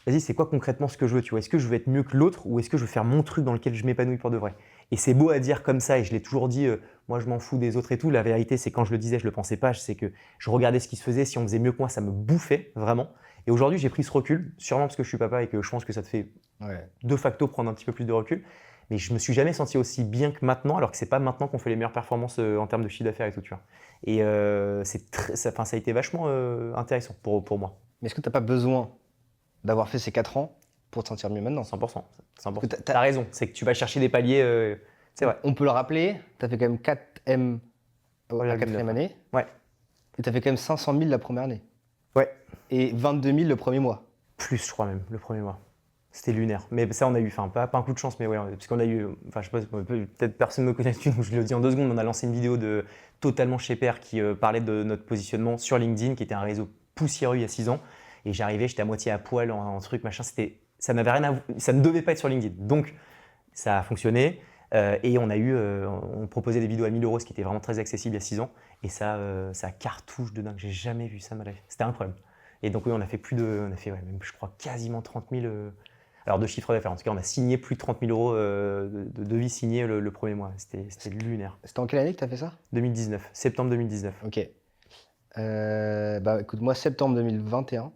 vas-y, c'est quoi concrètement ce que je veux, tu vois? Est-ce que je veux être mieux que l'autre ou est-ce que je veux faire mon truc dans lequel je m'épanouis pour de vrai? Et c'est beau à dire comme ça, et je l'ai toujours dit, moi je m'en fous des autres et tout. La vérité, c'est quand je le disais, je le pensais pas, c'est que je regardais ce qui se faisait, si on faisait mieux que moi, ça me bouffait vraiment. Et aujourd'hui, j'ai pris ce recul, sûrement parce que je suis papa et que je pense que ça te fait Ouais. de facto prendre un petit peu plus de recul. Mais je me suis jamais senti aussi bien que maintenant, alors que c'est pas maintenant qu'on fait les meilleures performances en termes de chiffre d'affaires et tout, tu vois. Et ça a été vachement intéressant pour moi, Mais est-ce que tu n'as pas besoin d'avoir fait ces 4 ans pour te sentir mieux maintenant? 100%. 100%. que T'as raison, c'est que tu vas chercher des paliers, c'est vrai. On peut le rappeler, tu as fait quand même 4M la 3,9. quatrième année. Ouais. Et tu as fait quand même 500 000 la première année. Ouais. Et 22 000 le premier mois. Plus, je crois même, le premier mois. C'était lunaire. Mais ça, on a eu, enfin, pas un coup de chance, mais ouais, parce qu'on a eu, enfin, je sais pas, peut-être personne ne me connaît, donc je le dis en 2 secondes, on a lancé une vidéo de Totalement chez Père qui parlait de notre positionnement sur LinkedIn, qui était un réseau poussiéreux il y a 6 ans. Et j'arrivais, j'étais à moitié à poil en truc, machin. Ça n'avait rien ça ne devait pas être sur LinkedIn. Donc, ça a fonctionné. Et on proposait des vidéos à 1 000 €, ce qui était vraiment très accessible il y a 6 ans. Et ça cartouche de dingue. J'ai jamais vu ça, ma life. C'était incroyable. Et donc, oui, on a fait même, je crois, quasiment 30 000. Alors, de chiffre d'affaires. En tout cas, on a signé plus de 30 000 € de devis signés le premier mois. C'était lunaire. C'était en quelle année que tu as fait ça? 2019, septembre 2019. Ok. Bah écoute, moi, septembre 2021,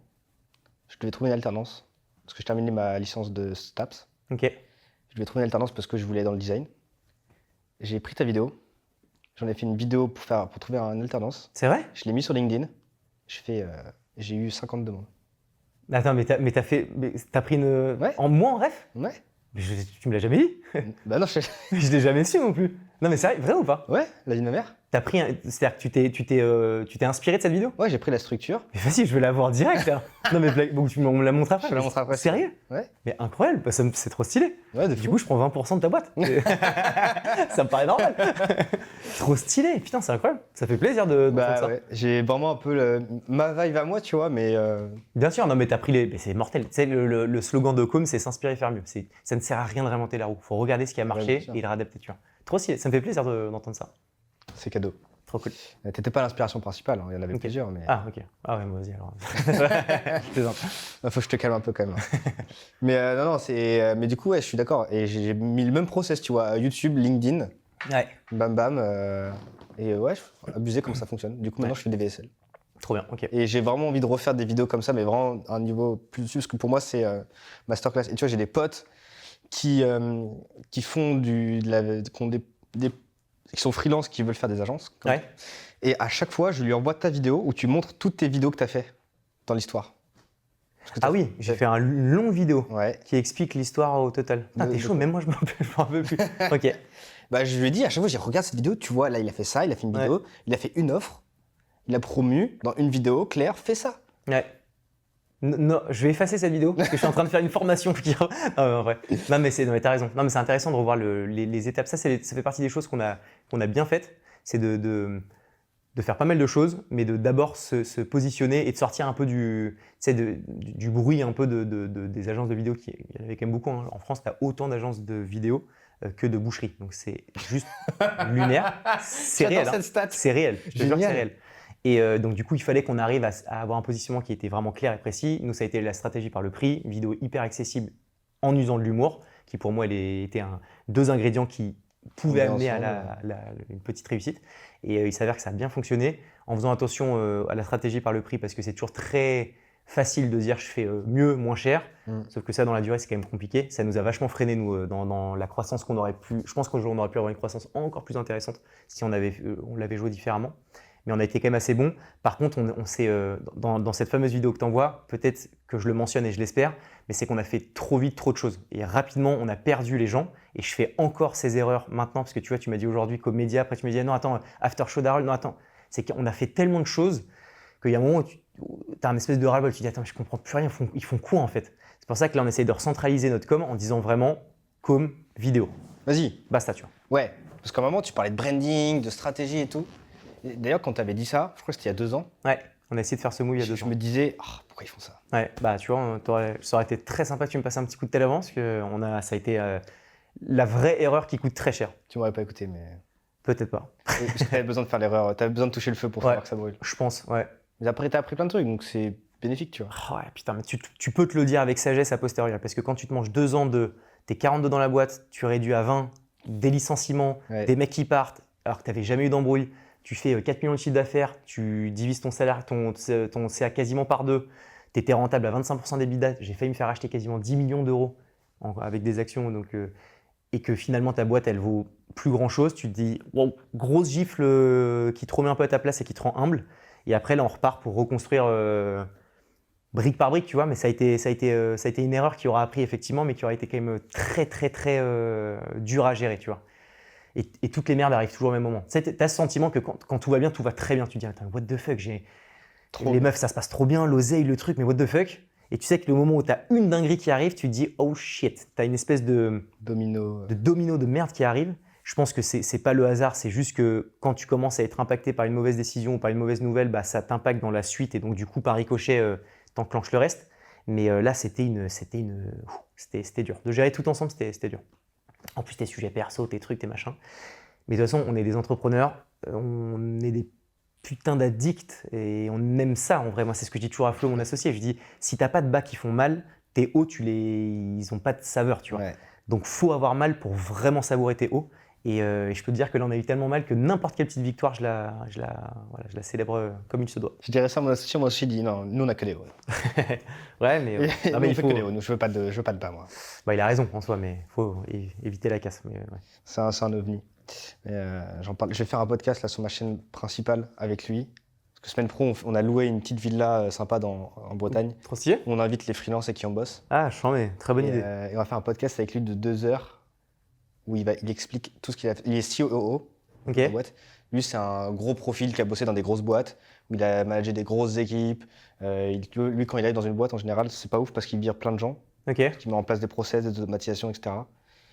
je devais trouver une alternance. Parce que je terminais ma licence de STAPS. Ok. Je devais trouver une alternance parce que je voulais aller dans le design. J'ai pris ta vidéo. J'en ai fait une vidéo pour trouver une alternance. C'est vrai? Je l'ai mis sur LinkedIn. J'ai eu 50 demandes. Attends, mais t'as pris une. Ouais. En moi en ref? Ouais. Mais tu me l'as jamais dit? Bah non, Je l'ai jamais su non plus. Non, mais c'est vrai ou pas? Ouais, la vie de ma mère. C'est-à-dire que tu t'es inspiré de cette vidéo? Ouais, j'ai pris la structure. Mais vas-y, je vais la voir direct là. Non, mais donc on me la montre après. Je te la montre après. Sérieux? Ouais. Mais incroyable, bah, c'est trop stylé. Ouais, de Du fou. coup, je prends 20% de ta boîte. Ça me paraît normal. Trop stylé, putain, c'est incroyable. Ça fait plaisir de Bah ça. ouais, j'ai vraiment un peu ma vibe à moi, tu vois, mais Bien sûr, non, mais t'as pris mais c'est mortel. Tu sais, le slogan de Com, c'est s'inspirer et faire mieux. Ça ne sert à rien de réinventer la roue. Faut regarder ce qui a Ouais, marché bien sûr. et le réadapter, tu vois. Trop stylé, ça me fait plaisir d'entendre ça. c'est cadeau. Trop cool. T'étais pas l'inspiration principale, hein, il y en avait Ok. plusieurs, mais Ah, ok. Ah ouais, moi, vas-y alors. je plaisante. Faut que je te calme un peu quand même. Mais non, mais du coup, ouais, je suis d'accord. Et j'ai mis le même process, tu vois, YouTube, LinkedIn, Ouais. bam bam. Et ouais, abusé comme ça fonctionne. Du coup, maintenant, Ouais. je fais des VSL. Trop bien, ok. Et j'ai vraiment envie de refaire des vidéos comme ça, mais vraiment à un niveau plus dessus, parce que pour moi, c'est masterclass. Et tu vois, j'ai des potes qui font qui sont freelance, qui veulent faire des agences. Ouais. Et à chaque fois, je lui envoie ta vidéo où tu montres toutes tes vidéos que tu as fait dans l'histoire. Parce que Ah oui, j'ai fait une longue vidéo Ouais. qui explique l'histoire au total. Putain, De- t'es de chaud, quoi même moi, je m'en rappelle plus. Ok. Bah, je lui ai dit, à chaque fois, j'ai regarde cette vidéo, tu vois, là, il a fait ça, il a fait une vidéo, il a fait une offre, il a promu dans une vidéo, Claire, fais ça. Ouais. Non, je vais effacer cette vidéo parce que je suis en train de faire une formation qui. Non, mais non, mais t'as raison. Non, mais c'est intéressant de revoir les étapes. Ça fait partie des choses qu'on a bien faites. C'est de faire pas mal de choses, mais de d'abord se positionner et de sortir un peu du bruit un peu des agences de vidéo. Il y en avait quand même beaucoup, hein. En France, tu as autant d'agences de vidéo que de boucheries. Donc c'est juste lunaire. C'est J'adore réel. Hein. cette stat. C'est réel. Je te jure que c'est Génial. réel. Et donc du coup, il fallait qu'on arrive à avoir un positionnement qui était vraiment clair et précis. Nous, ça a été la stratégie par le prix, une vidéo hyper accessible en usant de l'humour, qui pour moi était deux ingrédients qui pouvaient On est amener ensemble. à une petite réussite. Et il s'avère que ça a bien fonctionné en faisant attention à la stratégie par le prix, parce que c'est toujours très facile de dire je fais mieux, moins cher. Sauf que ça, dans la durée, c'est quand même compliqué. Ça nous a vachement freiné, nous, dans la croissance qu'on aurait pu. Je pense qu'on aurait pu avoir une croissance encore plus intéressante si on l'avait joué différemment. Mais on a été quand même assez bon. Par contre, on s'est, dans cette fameuse vidéo que tu envoies, peut-être que je le mentionne et je l'espère, mais c'est qu'on a fait trop vite, trop de choses. Et rapidement, on a perdu les gens. Et je fais encore ces erreurs maintenant, parce que tu vois, tu m'as dit aujourd'hui qu'au média, après tu me dis non, attends, after show d'Harold, non, attends. C'est qu'on a fait tellement de choses qu'il y a un moment où tu as un espèce de ras-le-bol. Tu dis attends, je comprends plus rien, ils font quoi en fait? C'est pour ça que là, on essaie de recentraliser notre com en disant vraiment com, vidéo. Vas-y. Basta, tu vois. Ouais, parce qu'à un moment, tu parlais de branding, de stratégie et tout. Et d'ailleurs, quand tu avais dit ça, je crois que c'était il y a 2 ans, Ouais, on a essayé de faire ce move il y a 2 je ans. me disais, ah, pourquoi ils font ça? Ouais, bah tu vois, ça aurait été très sympa que tu me passes un petit coup de tel avant, parce que ça a été la vraie erreur qui coûte très cher. Tu m'aurais pas écouté, mais. Peut-être pas. Parce que t'avais besoin de faire l'erreur, t'avais besoin de toucher le feu pour savoir que ça brûle. Je pense, ouais. Mais après, t'as appris plein de trucs, donc c'est bénéfique, tu vois. Oh, ouais, putain, mais tu peux te le dire avec sagesse a posteriori, parce que quand tu te manges 2 ans t'es 42 dans la boîte, tu réduis à 20, des licenciements, Ouais. des mecs qui partent, alors que tu n'avais jamais eu d'embrouille, tu fais 4 millions de chiffre d'affaires, tu divises ton salaire, ton CA quasiment par 2, tu étais rentable à 25% d'EBITDA, j'ai failli me faire acheter quasiment 10 millions d'euros avec des actions, donc, et que finalement ta boîte elle vaut plus grand chose, tu te dis wow, grosse gifle qui te remet un peu à ta place et qui te rend humble. Et après là on repart pour reconstruire brique par brique, tu vois, mais ça a été une erreur qui aura appris effectivement, mais qui aura été quand même très très très dur à gérer, tu vois. Et toutes les merdes arrivent toujours au même moment. Tu as ce sentiment que quand tout va bien, tout va très bien. Tu te dis attends, what the fuck, les meufs ça se passe trop bien, l'oseille, le truc, mais what the fuck. Et tu sais que le moment où tu as une dinguerie qui arrive, tu te dis oh shit, tu as une espèce de domino de merde qui arrive. Je pense que c'est pas le hasard, c'est juste que quand tu commences à être impacté par une mauvaise décision ou par une mauvaise nouvelle, bah, ça t'impacte dans la suite et donc du coup par ricochet t'enclenches le reste. Mais là c'était dur. De gérer tout ensemble c'était dur. En plus tes sujets perso, tes trucs, tes machins. Mais de toute façon on est des entrepreneurs, on est des putains d'addicts et on aime ça en vrai. Moi c'est ce que je dis toujours à Flo, mon associé. Je dis si t'as pas de bas qui font mal, tes hauts ils ont pas de saveur, tu vois. Ouais. Donc faut avoir mal pour vraiment savourer tes hauts. Et je peux te dire que là on a eu tellement mal que n'importe quelle petite victoire je la célèbre comme il se doit. Je dirais ça à mon associé, moi aussi dit non, nous on a que les hauts. Ouais, mais Non, mais il faut que les hauts, nous, je veux pas de bas, moi. Bah, il a raison en soi, mais faut éviter la casse. Mais, ouais. C'est un ovni. J'en parle. Je vais faire un podcast là sur ma chaîne principale avec lui. Parce que semaine pro, on a loué une petite villa sympa en Bretagne. Trop stylé. Où on invite les freelances et qui en bossent. Ah, je mets, très bonne idée. Et on va faire un podcast avec lui de 2 heures où il explique tout ce qu'il a fait. Il est COO Ok. de la boîte. Lui, c'est un gros profil qui a bossé dans des grosses boîtes, où il a managé des grosses équipes. Lui, quand il arrive dans une boîte, en général, c'est pas ouf parce qu'il vire plein de gens, Ok. qu'il met en place des process, des automatisations, etc.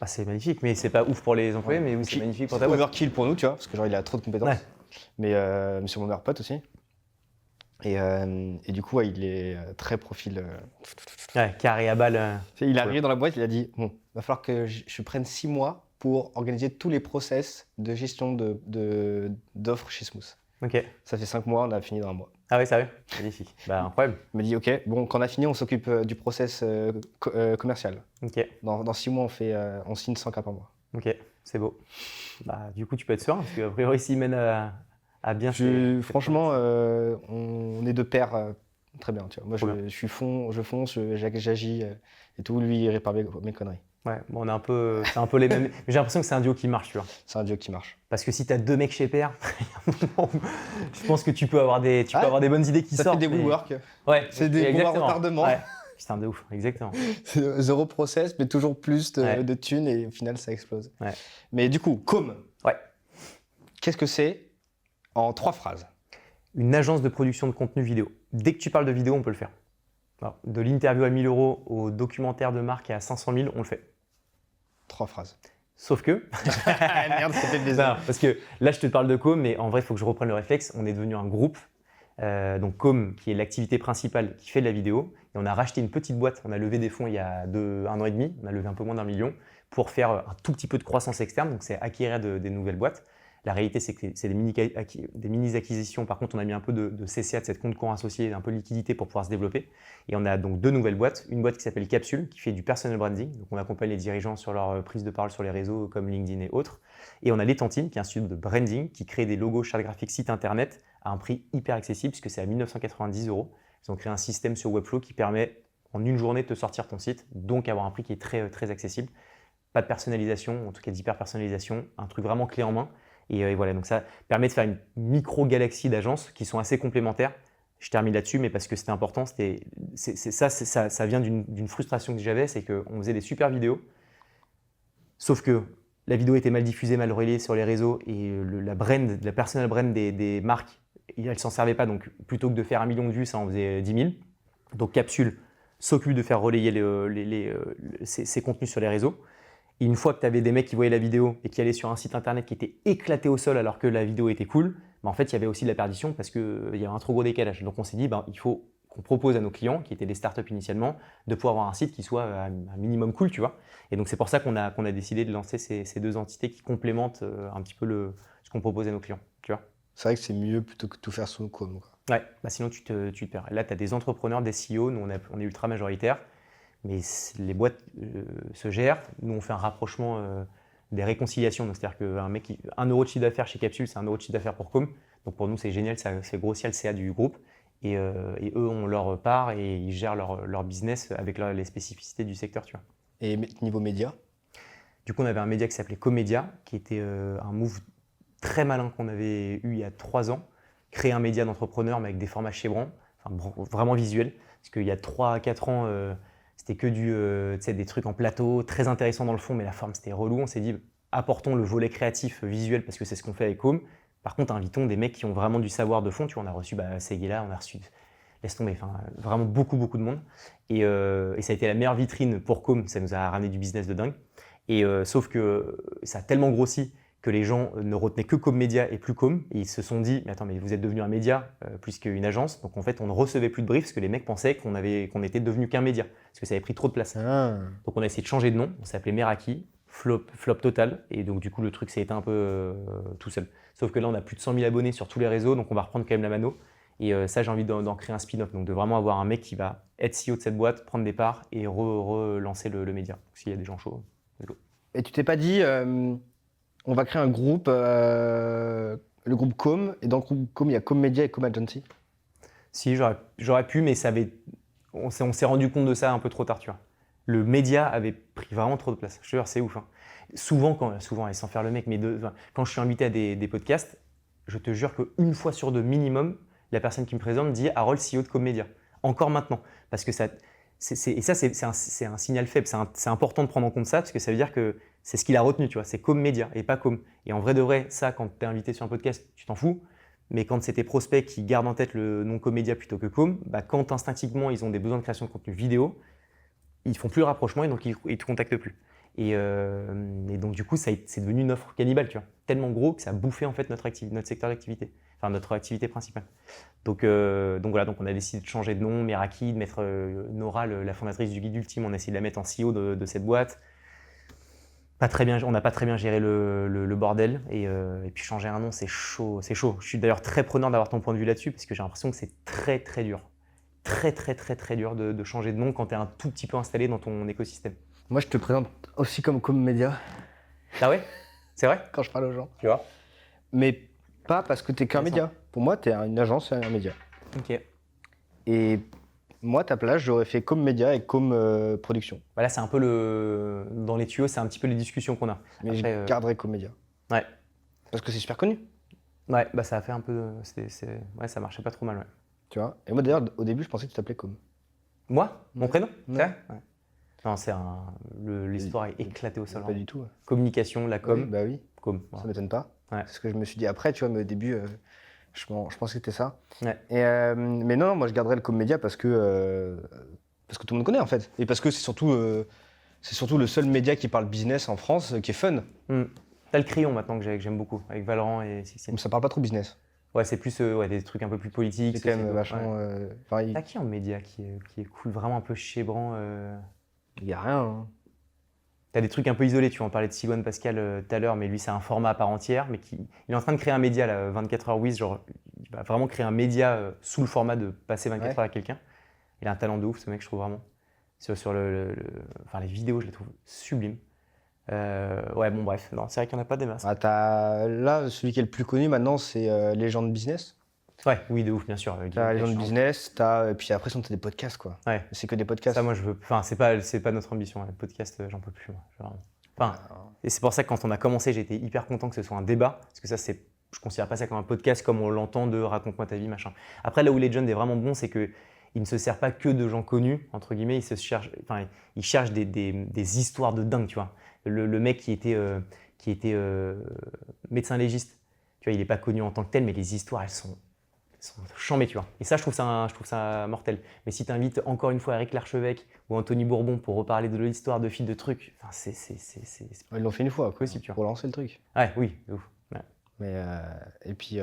Ah, c'est magnifique, mais c'est pas ouf pour les employés, mais oui, c'est magnifique pour ta boîte. Overkill pour nous, tu vois, parce que genre il a trop de compétences. Ouais. Mais c'est mon meilleur pote aussi. Et du coup, ouais, il est très profil. Ouais, carré à balle. Il est arrivé dans la boîte, il a dit bon, va falloir que je prenne 6 mois pour organiser tous les process de gestion d'offres chez Smooth. Ok. Ça fait 5 mois, on a fini dans un mois. Ah ouais, sérieux? Magnifique. Bah, incroyable. Il m'a dit, OK, bon, quand on a fini, on s'occupe du process commercial. Ok. Dans 6 mois, on signe 100 cas par mois. Ok, c'est beau. Bah, du coup, tu peux être serein, parce qu'a priori, s'il mène à bien. Franchement, on est de pair très bien. Tu vois. Moi, Trop je fonce, j'agis et tout. Lui, il répare mes conneries. Ouais, bon, c'est un peu les mêmes. Mais j'ai l'impression que c'est un duo qui marche, tu vois. C'est un duo qui marche. Parce que si tu as 2 mecs chez Pair, je pense que tu peux avoir des bonnes idées qui ça sortent. Ça fait des woodwork. Ouais, c'est des bons retardements. Ouais. Putain, de ouf, exactement. Zéro process, mais toujours plus de thunes et au final, ça explose. Ouais. Mais du coup, Com. Ouais. Qu'est-ce que c'est en 3 phrases? Une agence de production de contenu vidéo. Dès que tu parles de vidéo, on peut le faire. Alors, de l'interview à 1000 € au documentaire de marque à 500 000, on le fait. 3 phrases. Sauf que. Merde, ça fait bizarre. Parce que là, je te parle de Com, mais en vrai, il faut que je reprenne le réflexe. On est devenu un groupe. Donc Com, qui est l'activité principale qui fait de la vidéo. Et on a racheté une petite boîte. On a levé des fonds il y a 1 an et demi. On a levé un peu moins d'1 million pour faire un tout petit peu de croissance externe. Donc, c'est acquérir des nouvelles boîtes. La réalité, c'est que c'est des mini-acquisitions. Par contre, on a mis un peu de CCA, de cette compte courant associé, un peu de liquidité pour pouvoir se développer. Et on a donc 2 nouvelles boîtes. Une boîte qui s'appelle Capsule, qui fait du personal branding. Donc, on accompagne les dirigeants sur leur prise de parole sur les réseaux comme LinkedIn et autres. Et on a L'Étantine, qui est un studio de branding, qui crée des logos, chartes graphiques, sites internet à un prix hyper accessible, puisque c'est à 1 990 €. Ils ont créé un système sur Webflow qui permet en une journée de te sortir ton site, donc avoir un prix qui est très, très accessible. Pas de personnalisation, en tout cas d'hyper-personnalisation, un truc vraiment clé en main. Et voilà, donc ça permet de faire une micro-galaxie d'agences qui sont assez complémentaires. Je termine là-dessus, mais parce que c'était important, ça vient d'une frustration que j'avais, c'est qu'on faisait des super vidéos, sauf que la vidéo était mal diffusée, mal relayée sur les réseaux, et la personal brand des marques, elles ne s'en servaient pas, donc plutôt que de faire 1 million de vues, ça en faisait 10 000. Donc Capsule s'occupe de faire relayer ces contenus sur les réseaux. Et une fois que tu avais des mecs qui voyaient la vidéo et qui allaient sur un site internet qui était éclaté au sol alors que la vidéo était cool, en fait, il y avait aussi de la perdition parce qu'il y avait un trop gros décalage. Donc on s'est dit, il faut qu'on propose à nos clients, qui étaient des startups initialement, de pouvoir avoir un site qui soit un minimum cool, tu vois. Et donc c'est pour ça qu'on a décidé de lancer ces 2 entités qui complémentent un petit peu ce qu'on propose à nos clients, tu vois. C'est vrai que c'est mieux plutôt que de tout faire sous Com. Ouais, sinon tu te perds. Là, tu as des entrepreneurs, des CEO, nous on est ultra majoritaires. Mais les boîtes se gèrent. Nous, on fait un rapprochement des réconciliations. C'est-à-dire qu'un mec, 1 € de chiffre d'affaires chez Capsule, c'est 1 € de chiffre d'affaires pour Com. Donc pour nous, c'est génial, ça fait grossir le CA du groupe. Et eux ont leur part et ils gèrent leur business avec les spécificités du secteur. Tu vois. Et niveau média? Du coup, on avait un média qui s'appelait Comédia, qui était un move très malin qu'on avait eu il y a 3 ans. Créer un média d'entrepreneur, mais avec des formats chevrons, vraiment visuels. Parce qu'il y a 3 à 4 ans, c'était que des trucs en plateau, très intéressants dans le fond, mais la forme c'était relou. On s'est dit, apportons le volet créatif visuel parce que c'est ce qu'on fait avec Com. Par contre, invitons des mecs qui ont vraiment du savoir de fond. Tu vois, on a reçu Seguela, on a reçu, laisse tomber, vraiment beaucoup de monde. Et ça a été la meilleure vitrine pour Com, ça nous a ramené du business de dingue. Et sauf que ça a tellement grossi que les gens ne retenaient que Com Média et plus Com. Et ils se sont dit, mais attends, mais vous êtes devenu un média plus qu'une agence. Donc en fait, on ne recevait plus de briefs parce que les mecs pensaient qu'on était devenu qu'un média. Parce que ça avait pris trop de place. Donc on a essayé de changer de nom. On s'appelait Meraki, flop total. Et donc du coup, le truc s'est éteint un peu tout seul. Sauf que là, on a plus de 100 000 abonnés sur tous les réseaux. Donc on va reprendre quand même la mano. Et ça, j'ai envie d'en créer un spin-off. Donc de vraiment avoir un mec qui va être CEO de cette boîte, prendre des parts et relancer le média. Donc, s'il y a des gens chauds, let's go. Et tu t'es pas dit... on va créer un groupe, le groupe Com, et dans le groupe Com, il y a Com Media et Com Agency. Si, j'aurais pu, mais on s'est rendu compte de ça un peu trop tard, tu vois. Le média avait pris vraiment trop de place. Je te jure, c'est ouf. Hein. Souvent, et sans faire le mec, mais quand je suis invité à des podcasts, je te jure qu'une fois sur 2 minimum, la personne qui me présente dit Harold, CEO de Com Media. Encore maintenant. Parce que ça, c'est un signal faible. C'est important de prendre en compte ça, parce que ça veut dire que c'est ce qu'il a retenu, tu vois, c'est Com Média et pas Com. Et en vrai de vrai, ça, quand tu es invité sur un podcast, tu t'en fous. Mais quand c'est tes prospects qui gardent en tête le nom Com Média plutôt que Com, quand instinctivement ils ont des besoins de création de contenu vidéo, ils font plus le rapprochement et donc ils te contactent plus. Et donc du coup, c'est devenu une offre cannibale, tu vois, tellement gros que ça a bouffé en fait notre secteur d'activité, enfin notre activité principale. Donc voilà, donc on a décidé de changer de nom, Meraki, de mettre Nora, la fondatrice du Guide Ultime, on a essayé de la mettre en CEO de cette boîte. Pas très bien, on n'a pas très bien géré le bordel et puis changer un nom, c'est chaud, c'est chaud. Je suis d'ailleurs très preneur d'avoir ton point de vue là-dessus parce que j'ai l'impression que c'est très très dur. Très très très très dur de changer de nom quand tu es un tout petit peu installé dans ton écosystème. Moi, je te présente aussi comme média Ah ouais? C'est vrai? quand je parle aux gens. Tu vois? Mais pas parce que t'es qu'un Intéressant. média. Pour moi, t'es une agence et un média. Ok. Et moi, ta place, j'aurais fait comme média et comme production. Bah là, c'est un peu dans les tuyaux, c'est un petit peu les discussions qu'on a. Mais Après, je garderais comme média. ouais. Parce que c'est super connu, Ouais, bah ça a fait un peu. Ouais, ça marchait pas trop mal, ouais. tu vois. Et moi, d'ailleurs, au début, je pensais que tu t'appelais comme. Moi? Mon prénom? Ouais. C'est vrai? Ouais. Non, l'histoire est éclatée au sol. Pas du tout. Ouais. Communication, la com. Oui, bah oui, Com. ça Voilà. m'étonne pas. Ouais. C'est ce que je me suis dit après, tu vois, mais au début, je pensais que c'était ça. Ouais. Et, mais non, moi, je garderais le comme média parce que tout le monde connaît, en fait. Et parce que c'est surtout le seul média qui parle business en France qui est fun. T'as le crayon maintenant que j'aime beaucoup, avec Valorant et Sixteen. Donc ça parle pas trop business. Ouais, c'est plus des trucs un peu plus politiques. C'est quand même sociétaux, vachement. ouais. Enfin, T'as qui en média qui est cool, vraiment un peu chébrant il y a rien. Hein. T'as des trucs un peu isolés, tu en parlais de Silouane Pascal tout à l'heure, mais lui c'est un format à part entière, mais il est en train de créer un média là, 24 heures Wiz, genre il va vraiment créer un média sous le format de passer 24 heures avec quelqu'un. Il a un talent de ouf ce mec, je trouve vraiment. Sur enfin, les vidéos, je les trouve sublimes. Ouais, bon bref, non, c'est vrai qu'il n'y en a pas des masses. Là, celui qui est le plus connu maintenant, c'est Légende Business. Ouais, oui, de ouf, bien sûr. T'as Légende Business, puis après, t'as des podcasts, quoi. Ouais. C'est que des podcasts. Ça, moi, je veux. Enfin, c'est pas notre ambition. Le podcast, j'en peux plus, moi. Enfin, et c'est pour ça que quand on a commencé, j'ai été hyper content que ce soit un débat, parce que ça, je considère pas ça comme un podcast comme on l'entend de raconte-moi ta vie, machin. Après, là où Legend est vraiment bon, c'est que il ne se sert pas que de gens connus, entre guillemets, il cherche des histoires de dingue, tu vois. Le mec qui était médecin légiste, tu vois, il n'est pas connu en tant que tel, mais les histoires, elles sont chambées, tu vois. Et ça, je trouve ça mortel. Mais si tu invites encore une fois Eric Larchevêque ou Anthony Bourbon pour reparler de l'histoire de fils de trucs, enfin, Ils l'ont fait une fois, possible, tu vois. Pour lancer le truc. Ouais, oui, de ouf. Ouais. Mais, et puis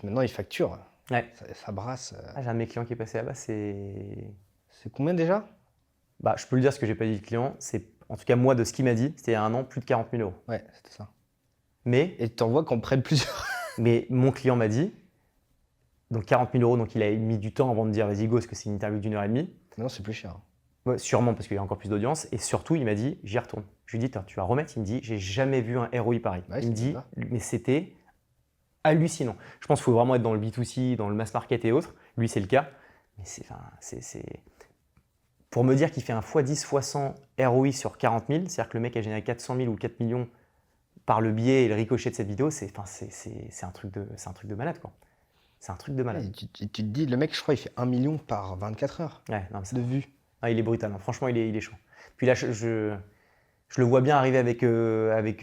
maintenant, ils facturent. Ouais. Ça brasse. J'ai un de mes clients qui est passé là-bas, C'est combien déjà? Bah, je peux le dire, ce que j'ai pas dit le client, c'est, en tout cas moi, de ce qu'il m'a dit, c'était il y a un an, plus de 40 000 €. Ouais, c'était ça. Mais, Et t'en vois qu'on prenne plusieurs. mais mon client m'a dit, donc 40 000 €, donc il a mis du temps avant de dire vas-y go, parce que c'est une interview d'1 h 30. Non, c'est plus cher. Ouais, sûrement parce qu'il y a encore plus d'audience. Et surtout, il m'a dit, j'y retourne. Je lui ai dit, tu vas remettre. Il me dit, j'ai jamais vu un ROI pareil. Ouais, il me dit, ça. mais c'était hallucinant. Je pense qu'il faut vraiment être dans le B2C, dans le mass market et autres. Lui, c'est le cas. Mais pour me dire qu'il fait un x10, x100 ROI sur 40 000, c'est-à-dire que le mec a généré 400 000 ou 4 millions par le biais et le ricochet de cette vidéo, c'est un truc de malade, quoi. C'est un truc de malade. Ouais, tu te dis, le mec, je crois, il fait 1 million par 24 heures Ouais, non, mais de vues. Ah, il est brutal, hein. Franchement, il est chaud. Puis là, je le vois bien arriver avec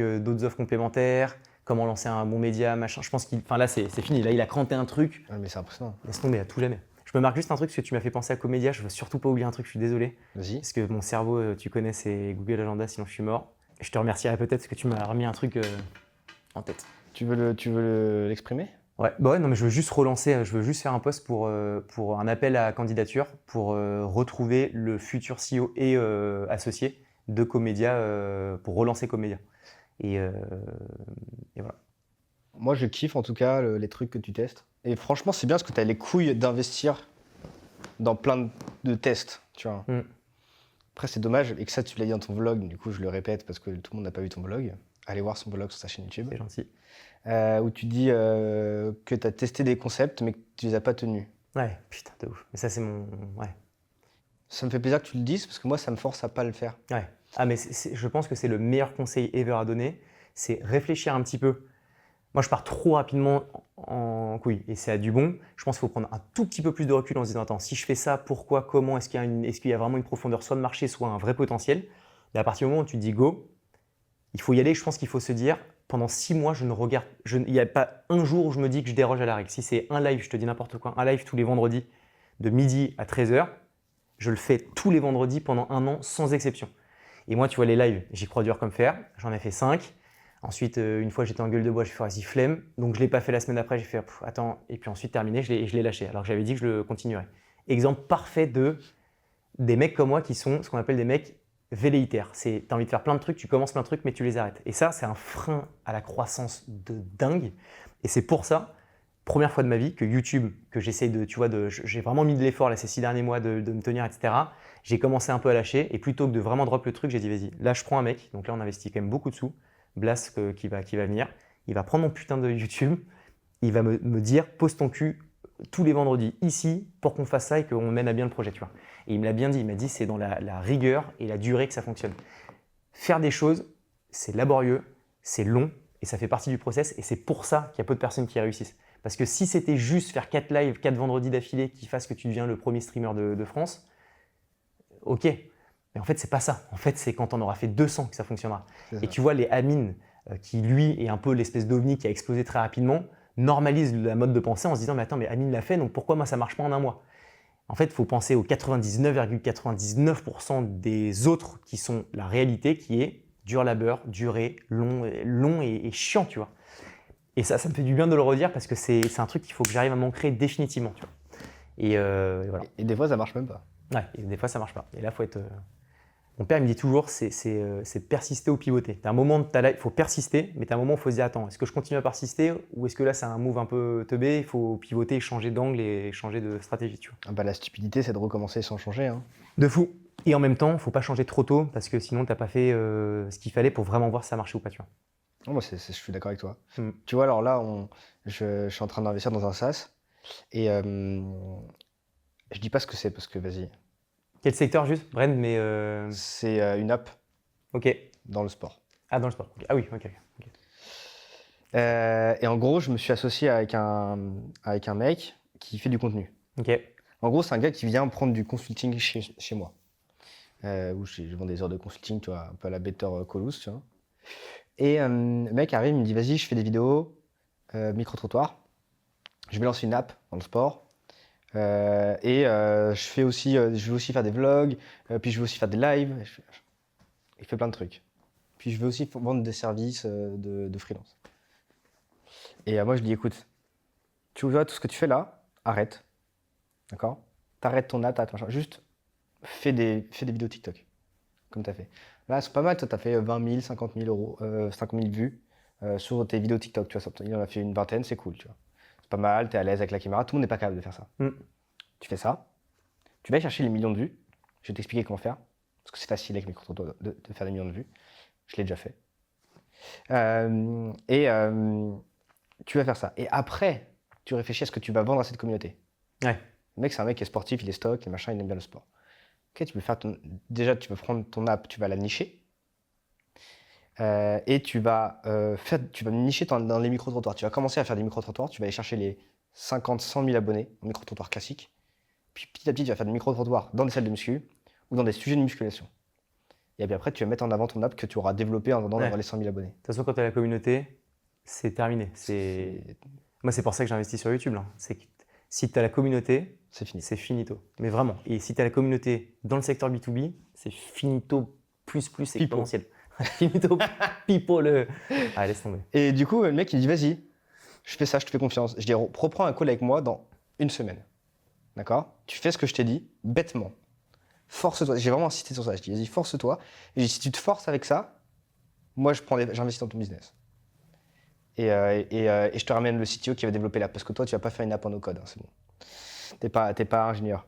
d'autres offres complémentaires, comment lancer un bon média, machin. Je pense là, c'est fini. Là, il a cranté un truc. Ouais, mais c'est impressionnant. Laisse tomber, à tout jamais. Je me marque juste un truc, parce que tu m'as fait penser à Comédia. Je veux surtout pas oublier un truc, je suis désolé. Vas-y. Parce que mon cerveau, tu connais, c'est Google Agenda, sinon je suis mort. Et je te remercierai peut-être parce que tu m'as remis un truc en tête. Tu veux l'exprimer? Ouais, bah ouais, non, mais je veux juste relancer, je veux juste faire un post pour un appel à candidature pour retrouver le futur CEO et associé de Comédia pour relancer Comédia. Et voilà. Moi, je kiffe en tout cas les trucs que tu testes. Et franchement, c'est bien parce que tu as les couilles d'investir dans plein de tests, tu vois. Après, c'est dommage et que ça, tu l'as dit dans ton vlog. Du coup, je le répète parce que tout le monde n'a pas vu ton vlog. Allez voir son vlog sur sa chaîne YouTube. C'est gentil. Où tu dis que tu as testé des concepts mais que tu les as pas tenus. Ouais, putain, de ouf. Mais ça, c'est mon... Ouais. Ça me fait plaisir que tu le dises parce que moi, ça me force à pas le faire. Ouais. Ah, mais je pense que c'est le meilleur conseil ever à donner. C'est réfléchir un petit peu. Moi, je pars trop rapidement en couille et c'est à du bon. Je pense qu'il faut prendre un tout petit peu plus de recul en se disant attends, si je fais ça, pourquoi, comment, est-ce qu'il y a vraiment une profondeur soit de marché, soit un vrai potentiel. Et à partir du moment où tu te dis go, il faut y aller. Je pense qu'il faut se dire pendant 6 mois, il n'y a pas un jour où je me dis que je déroge à la règle. Si c'est un live, je te dis n'importe quoi, un live tous les vendredis de midi à 13h, je le fais tous les vendredis pendant 1 an sans exception. Et moi, tu vois, les lives, j'y crois dur comme fer. J'en ai fait 5. Ensuite, une fois, j'étais en gueule de bois, j'ai fait vas-y, flemme. Donc, je ne l'ai pas fait la semaine d'après. J'ai fait attends. Et puis ensuite, terminé, je l'ai lâché. Alors que j'avais dit que je le continuerais. Exemple parfait des mecs comme moi qui sont ce qu'on appelle des mecs velléitaire. Tu as envie de faire plein de trucs, tu commences plein de trucs, mais tu les arrêtes. Et ça, c'est un frein à la croissance de dingue. Et c'est pour ça, première fois de ma vie, que YouTube, que j'essaie de, tu vois, j'ai vraiment mis de l'effort là, ces 6 derniers mois de me tenir, etc. J'ai commencé un peu à lâcher. Et plutôt que de vraiment drop le truc, j'ai dit, vas-y, là, je prends un mec. Donc là, on investit quand même beaucoup de sous. Blas qui va venir. Il va prendre mon putain de YouTube. Il va me dire, pose ton cul tous les vendredis ici pour qu'on fasse ça et qu'on mène à bien le projet, tu vois. Et il me l'a bien dit, il m'a dit c'est dans la rigueur et la durée que ça fonctionne. Faire des choses, c'est laborieux, c'est long et ça fait partie du process et c'est pour ça qu'il y a peu de personnes qui réussissent. Parce que si c'était juste faire 4 lives, 4 vendredis d'affilée qui fassent que tu deviens le premier streamer de France, ok. Mais en fait, c'est pas ça. En fait, c'est quand on aura fait 200 que ça fonctionnera. Et tu vois, les Amine, qui lui est un peu l'espèce d'ovni qui a explosé très rapidement, normalise la mode de pensée en se disant mais attends, mais Amine l'a fait, donc pourquoi moi ça marche pas en un mois? En fait, il faut penser aux 99,99% des autres qui sont la réalité, qui est dur labeur, duré, long et chiant, tu vois. Et ça me fait du bien de le redire parce que c'est un truc qu'il faut que j'arrive à m'ancrer définitivement, tu vois. Et voilà. Et des fois, ça marche même pas. Ouais, et des fois ça marche pas. Et là, faut être. Mon père il me dit toujours, c'est persister ou pivoter. T'as un moment, il faut persister, mais tu as un moment où il faut se dire, attends, est-ce que je continue à persister ou est-ce que là c'est un move un peu teubé, il faut pivoter, changer d'angle et changer de stratégie, tu vois. Ah bah, la stupidité, c'est de recommencer sans changer. Hein. De fou. Et en même temps, il ne faut pas changer trop tôt parce que sinon tu n'as pas fait ce qu'il fallait pour vraiment voir si ça marchait ou pas, tu vois. Non, moi, je suis d'accord avec toi. Tu vois, alors là, je suis en train d'investir dans un SaaS et je dis pas ce que c'est parce que, vas-y, Quel secteur juste, Brand, mais c'est une app ok. dans le sport. Ah, dans le sport. Ok. Ah oui, ok. Et en gros, je me suis associé avec un mec qui fait du contenu. Ok. En gros, c'est un gars qui vient prendre du consulting chez moi. Où je vends des heures de consulting, tu vois, un peu à la Better Call Saul, tu vois. Et le mec arrive, il me dit, vas-y, je fais des vidéos, micro-trottoir. Je vais lancer une app dans le sport. Je vais aussi faire des vlogs, puis je vais aussi faire des lives. Il fait plein de trucs. Puis je vais aussi vendre des services de freelance. Et moi, je dis, écoute, tu vois tout ce que tu fais là, arrête. D'accord? T'arrêtes ton app, t'arrêtes machin. Juste fais des vidéos TikTok, comme tu as fait. Là, c'est pas mal, toi, tu as fait 20 000, 50 000 euros, 50 000 vues sur tes vidéos TikTok. Tu vois, il en a fait une vingtaine, c'est cool, tu vois. C'est pas mal, tu es à l'aise avec la caméra, tout le monde n'est pas capable de faire ça. Tu fais ça, tu vas chercher les millions de vues. Je vais t'expliquer comment faire, parce que c'est facile avec micro-trottoir de faire des millions de vues. Je l'ai déjà fait. Tu vas faire ça. Et après, tu réfléchis à ce que tu vas vendre à cette communauté. Ouais. Le mec, c'est un mec qui est sportif, il est stock, et machin, il aime bien le sport. Ok, tu peux faire déjà, tu peux prendre ton app, tu vas la nicher. Et tu vas nicher dans les micro-trottoirs. Tu vas commencer à faire des micro-trottoirs, tu vas aller chercher les 50, 100 000 abonnés en micro-trottoir classique. Puis petit à petit, tu vas faire des micro-trottoirs dans des salles de muscu ou dans des sujets de musculation. Et puis après, tu vas mettre en avant ton app que tu auras développé en attendant d'avoir les 100 000 abonnés. De toute façon, quand tu as la communauté, c'est terminé. Moi, c'est pour ça que j'investis sur YouTube. Là. C'est que si tu as la communauté, c'est fini. C'est finito. Mais vraiment. Et si tu as la communauté dans le secteur B2B, c'est finito plus exponentiel. Finito pipo le. Ah, laisse tomber. Et du coup, le mec, il dit vas-y, je fais ça, je te fais confiance. Je dis reprends un call avec moi dans une semaine. D'accord? Tu fais ce que je t'ai dit, bêtement. Force-toi. J'ai vraiment insisté sur ça. Je dis vas-y, force-toi. Et je dis si tu te forces avec ça, moi, j'investis dans ton business. Et je te ramène le CTO qui va développer l'app. Parce que toi, tu vas pas faire une app en no-code. Hein, c'est bon. T'es pas ingénieur.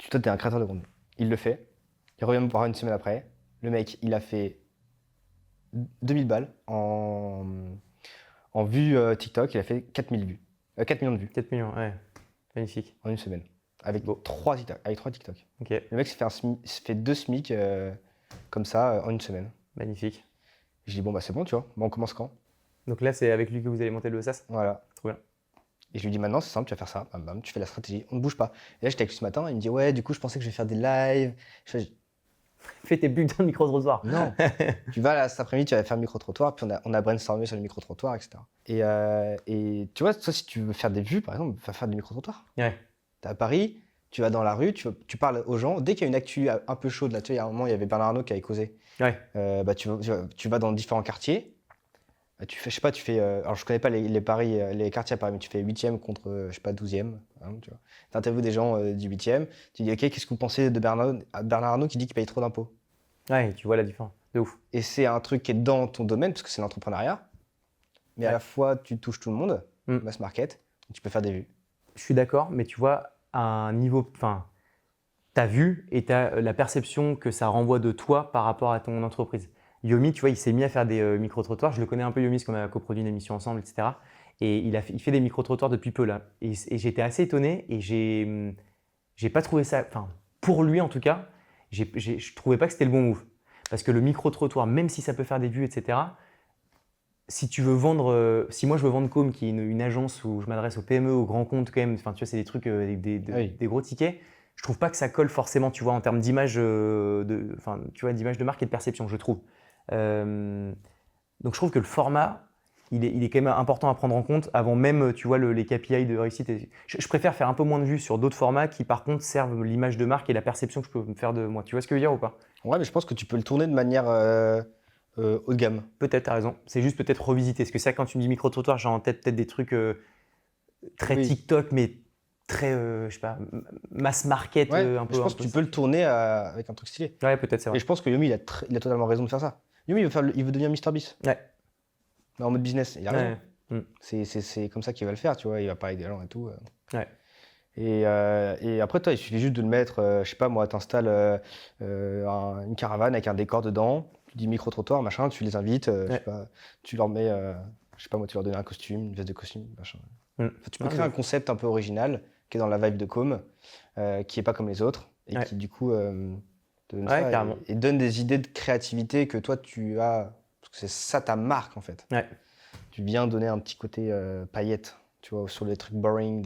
Toi, t'es un créateur de contenu. Il le fait. Il revient me voir une semaine après. Le mec, il a fait 2000 balles en vues TikTok. Il a fait 4000 vues. 4 millions de vues. 4 millions, ouais. Magnifique. En une semaine. Avec 3 TikTok. Okay. Le mec s'est fait 2 SMIC comme ça en une semaine. Magnifique. Je dis bon, bah c'est bon, tu vois. Bon, on commence quand? Donc là, c'est avec lui que vous allez monter le SaaS? Voilà. Trop bien. Et je lui dis maintenant, c'est simple, tu vas faire ça, bam, bam, tu fais la stratégie, on ne bouge pas. Et là, j'étais avec lui ce matin, il me dit ouais, du coup, je pensais que je vais faire des lives. Fais tes putains de micro-trottoirs. Non. Tu vas là, cet après-midi, tu vas faire le micro-trottoir, puis on a brainstormé sur le micro-trottoir, etc. Et tu vois, toi, si tu veux faire des vues, par exemple, va faire des micro-trottoirs. Ouais. Tu es à Paris, tu vas dans la rue, tu parles aux gens. Dès qu'il y a une actu un peu chaude, là, tu vois, il y a un moment, il y avait Bernard Arnault qui avait causé. Ouais. Tu vas dans différents quartiers. Tu fais, je sais pas, alors je connais pas les paris, les quartiers à Paris, mais tu fais 8e contre, je sais pas, 12e. Hein, tu interviews des gens du 8e. Tu dis, ok, qu'est-ce que vous pensez de Bernard Arnault qui dit qu'il paye trop d'impôts? Ouais, tu vois la différence. De ouf. Et c'est un truc qui est dans ton domaine, parce que c'est l'entrepreneuriat. Mais à Ouais. la fois, tu touches tout le monde, Mm. mass market, tu peux faire des vues. Je suis d'accord, mais tu vois, à un niveau. Enfin, tu as vu et tu as la perception que ça renvoie de toi par rapport à ton entreprise. Yomi, tu vois, il s'est mis à faire des micro-trottoirs. Je le connais un peu, Yomi, parce qu'on a coproduit une émission ensemble, etc. Et il fait des micro-trottoirs depuis peu, là. Et j'étais assez étonné et j'ai pas trouvé ça. Enfin, pour lui, en tout cas, je trouvais pas que c'était le bon move. Parce que le micro-trottoir, même si ça peut faire des vues, etc., si tu veux vendre, si moi je veux vendre Com, qui est une agence où je m'adresse aux PME, aux grands comptes quand même, enfin tu vois, c'est des trucs avec Oui. des gros tickets, je trouve pas que ça colle forcément, tu vois, en termes d'image, enfin tu vois, d'image de marque et de perception, je trouve. Euh, donc je trouve que le format, il est quand même important à prendre en compte avant même, tu vois, les KPI de réussite. Je préfère faire un peu moins de vues sur d'autres formats qui par contre servent l'image de marque et la perception que je peux me faire de moi. Tu vois ce que je veux dire ou pas? Ouais, mais je pense que tu peux le tourner de manière haut de gamme. Peut-être, t'as raison. C'est juste peut-être revisiter. Parce que ça, quand tu me dis micro-trottoir, j'ai en tête peut-être des trucs très Oui. TikTok, mais très, je sais pas, mass market Ouais, un mais peu. je pense que tu peux le tourner avec un truc stylé. Ouais, peut-être, c'est Et vrai. je pense que Yomi, il a totalement raison de faire ça. Yomi, il veut devenir MrBeast, Ouais. mais en mode business. Il a raison. Ouais. C'est comme ça qu'il va le faire, tu vois. Il va parler avec des gens et tout. Ouais. Et après, toi, il suffit juste de le mettre, je sais pas moi, t'installes une caravane avec un décor dedans, tu dis micro-trottoir, machin, tu les invites, je sais Ouais. pas, tu leur mets, je sais pas moi, tu leur donnes un costume, une veste de costume, machin. Mm. Enfin, tu peux Ah, créer un concept un peu original qui est dans la vibe de Com, qui est pas comme les autres, et Ouais. qui du coup te donne Ouais, ça carrément. et donne des idées de créativité que toi tu as, parce que c'est ça ta marque en fait. Ouais. Tu viens donner un petit côté paillette, tu vois, sur les trucs boring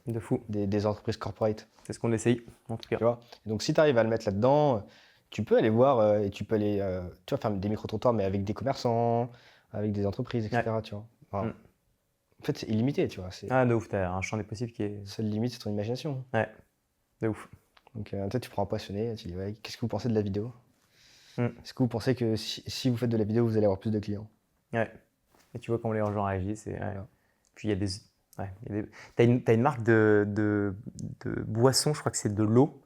De fou. des entreprises corporate. C'est ce qu'on essaye, en tout cas. Tu vois. Et donc, si tu arrives à le mettre là-dedans, tu peux aller voir et tu peux aller tu vois, faire des micro-trottoirs, mais avec des commerçants, avec des entreprises, etc. Tu vois. Enfin, Mm. En fait, c'est illimité, tu vois. Ah, de ouf, t'as un champ des possibles qui est. Seule limite, c'est ton imagination. Ouais, de ouf. Donc, peut-être tu prends un passionné, tu dis, ouais, qu'est-ce que vous pensez de la vidéo? Mm. Est-ce que vous pensez que si vous faites de la vidéo, vous allez avoir plus de clients? Ouais. Et tu vois comment les gens réagissent. Ouais. Voilà. Puis il y a des. Ouais, t'as une marque de boisson, je crois que c'est de l'eau,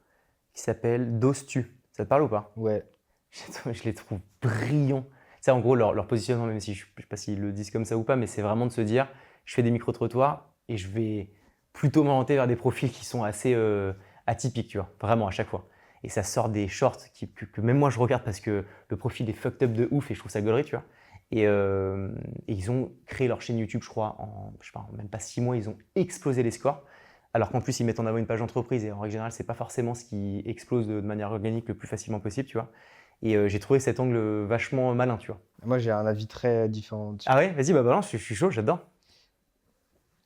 qui s'appelle Dostu. Ça te parle ou pas? Ouais. Je les trouve brillants. Ça, en gros, leur positionnement, même si je ne sais pas s'ils le disent comme ça ou pas, mais c'est vraiment de se dire, je fais des micro-trottoirs et je vais plutôt m'orienter vers des profils qui sont assez atypiques, tu vois, vraiment à chaque fois. Et ça sort des shorts que même moi je regarde parce que le profil est fucked up de ouf et je trouve ça gaulerie, tu vois. Et ils ont créé leur chaîne YouTube, je crois, je sais pas, en même pas 6 mois, ils ont explosé les scores. Alors qu'en plus, ils mettent en avant une page d'entreprise et en règle générale, c'est pas forcément ce qui explose de manière organique le plus facilement possible, tu vois. Et j'ai trouvé cet angle vachement malin, tu vois. Moi, j'ai un avis très différent dessus. Ah ouais, vas-y, bah balance, je suis chaud, j'adore.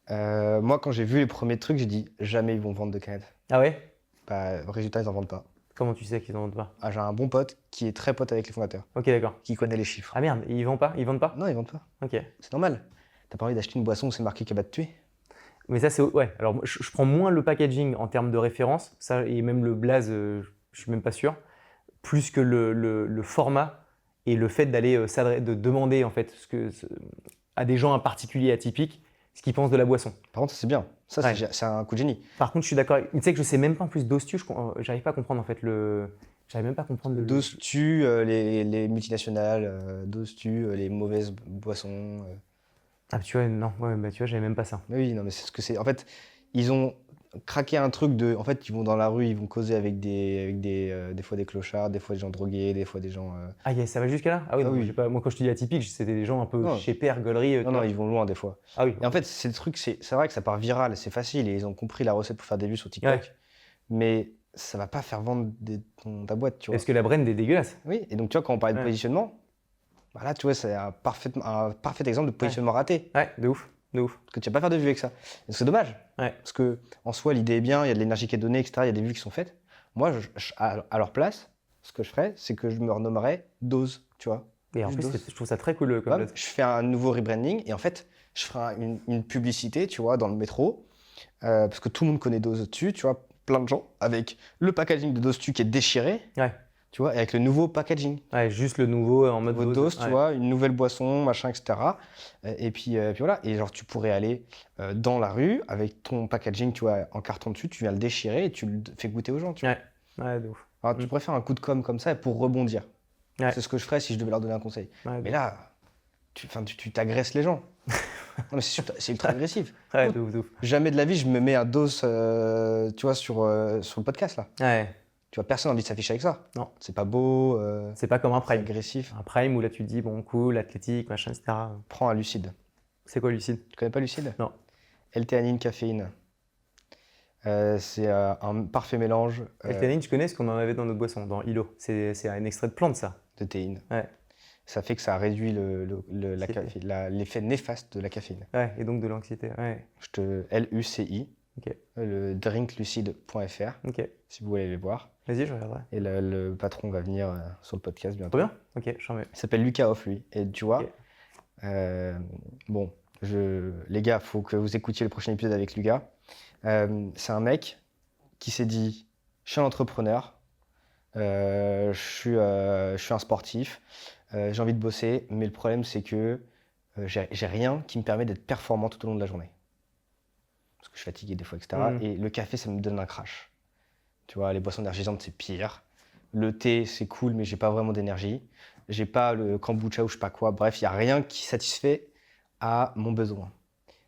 Moi, quand j'ai vu les premiers trucs, j'ai dit, jamais ils vont vendre de canettes. Ah ouais? Bah, résultat, ils en vendent pas. Comment tu sais qu'ils en vendent pas? Ah, j'ai un bon pote qui est très pote avec les fondateurs, Ok, d'accord. qui connaît les chiffres. Ah merde, ils vendent pas? Ils vendent pas? Non, ils vendent pas. Ok. C'est normal. T'as pas envie d'acheter une boisson où c'est marqué qu'elle va te tuer? Mais ça, c'est. Ouais, alors je prends moins le packaging en termes de référence, ça, et même le blaze, je suis même pas sûr, plus que le format et le fait d'aller de demander en fait à des gens en particulier atypiques ce qu'ils pensent de la boisson. Par contre, c'est bien. Ça, Ouais. c'est un coup de génie. Par contre, je suis d'accord. Tu sais que je sais même pas en plus Dostu, j'arrive pas à comprendre en fait j'arrive même pas à comprendre le. Dose tue les multinationales, dose tue les mauvaises boissons. Ah, tu vois, non, ouais, bah, tu vois, j'avais même pas ça. Mais oui, non, mais c'est ce que c'est. En fait, ils ont craqué un truc de. En fait, ils vont dans la rue, ils vont causer avec des fois des clochards, des fois des gens drogués, des fois des gens. Ah, ça va jusqu'à là? Ah oui, Ah non, oui. j'ai pas, moi quand je te dis atypique, c'était des gens un peu Non. chez père, gaulerie. tu Non, non, vois. ils vont loin des fois. Ah oui. Et en fait, c'est le truc, c'est vrai que ça part viral, c'est facile et ils ont compris la recette pour faire des vues sur TikTok. Ouais. Mais ça va pas faire vendre ta boîte, tu vois. Est-ce que la brand est dégueulasse? Oui, et donc tu vois, quand on parlait de Ouais. positionnement, bah là, tu vois, c'est un parfait exemple de positionnement raté. Ouais, de ouf, de ouf. Parce que tu vas pas faire de vues avec ça. Et c'est dommage. Ouais. Parce que en soi, l'idée est bien, il y a de l'énergie qui est donnée, etc. Il y a des vues qui sont faites. Moi, à leur place, ce que je ferais, c'est que je me renommerais Dose, tu vois. Et en Juste plus, Dose. je trouve ça très cool comme Ouais, blaze. je fais un nouveau rebranding et en fait, je ferai une publicité, tu vois, dans le métro. Parce que tout le monde connaît Dose dessus, tu vois, plein de gens, avec le packaging de Dose dessus qui est déchiré, Ouais. tu vois, et avec le nouveau packaging. Ouais, juste le nouveau en mode Nouveau dose, tu ouais. vois, une nouvelle boisson, machin, etc. Et puis voilà. Et genre, tu pourrais aller dans la rue avec ton packaging, tu vois, en carton dessus, tu viens le déchirer et tu le fais goûter aux gens, tu vois. Ouais, ouais, de ouf. Alors, tu pourrais faire un coup de com' comme ça pour rebondir. Ouais. C'est ce que je ferais si je devais leur donner un conseil. Ouais, Mais là, tu t'agresses les gens. Non, mais c'est ultra agressif. ouais, de ouf. Jamais de la vie, je me mets un dos, tu vois, sur le podcast, là. Ouais, Tu vois, personne n'a envie de s'afficher avec ça. non. C'est pas beau, C'est pas comme un c'est prime. agressif. Un prime où là tu te dis, bon, cool, athlétique, machin, etc. Prends un lucide. C'est quoi, Lucide? Tu connais pas lucide? Non. L-théanine, caféine. C'est un parfait mélange L-théanine, je connais ce qu'on en avait dans notre boisson, dans Hilo. C'est un extrait de plante, ça. de théine. Ouais. Ça fait que ça réduit L'anxiété. l'effet néfaste de la caféine. Ouais, et donc de l'anxiété. Ouais, LUCI, ok. le drinklucide.fr, Ok. si vous voulez aller voir. Vas-y, je regarderai. Et le patron va venir sur le podcast bientôt. Trop bien? Ok, j'en mets. Il s'appelle Lucas Off, lui. Et tu vois, Ok. bon, les gars, il faut que vous écoutiez le prochain épisode avec Lucas. C'est un mec qui s'est dit, je suis un entrepreneur, je suis un sportif, j'ai envie de bosser, mais le problème c'est que j'ai rien qui me permet d'être performant tout au long de la journée. Parce que je suis fatigué des fois, etc. Et le café, ça me donne un crash. Tu vois, les boissons énergisantes, c'est pire. Le thé, c'est cool, mais j'ai pas vraiment d'énergie. J'ai pas le kombucha ou je sais pas quoi. Bref, il n'y a rien qui satisfait à mon besoin.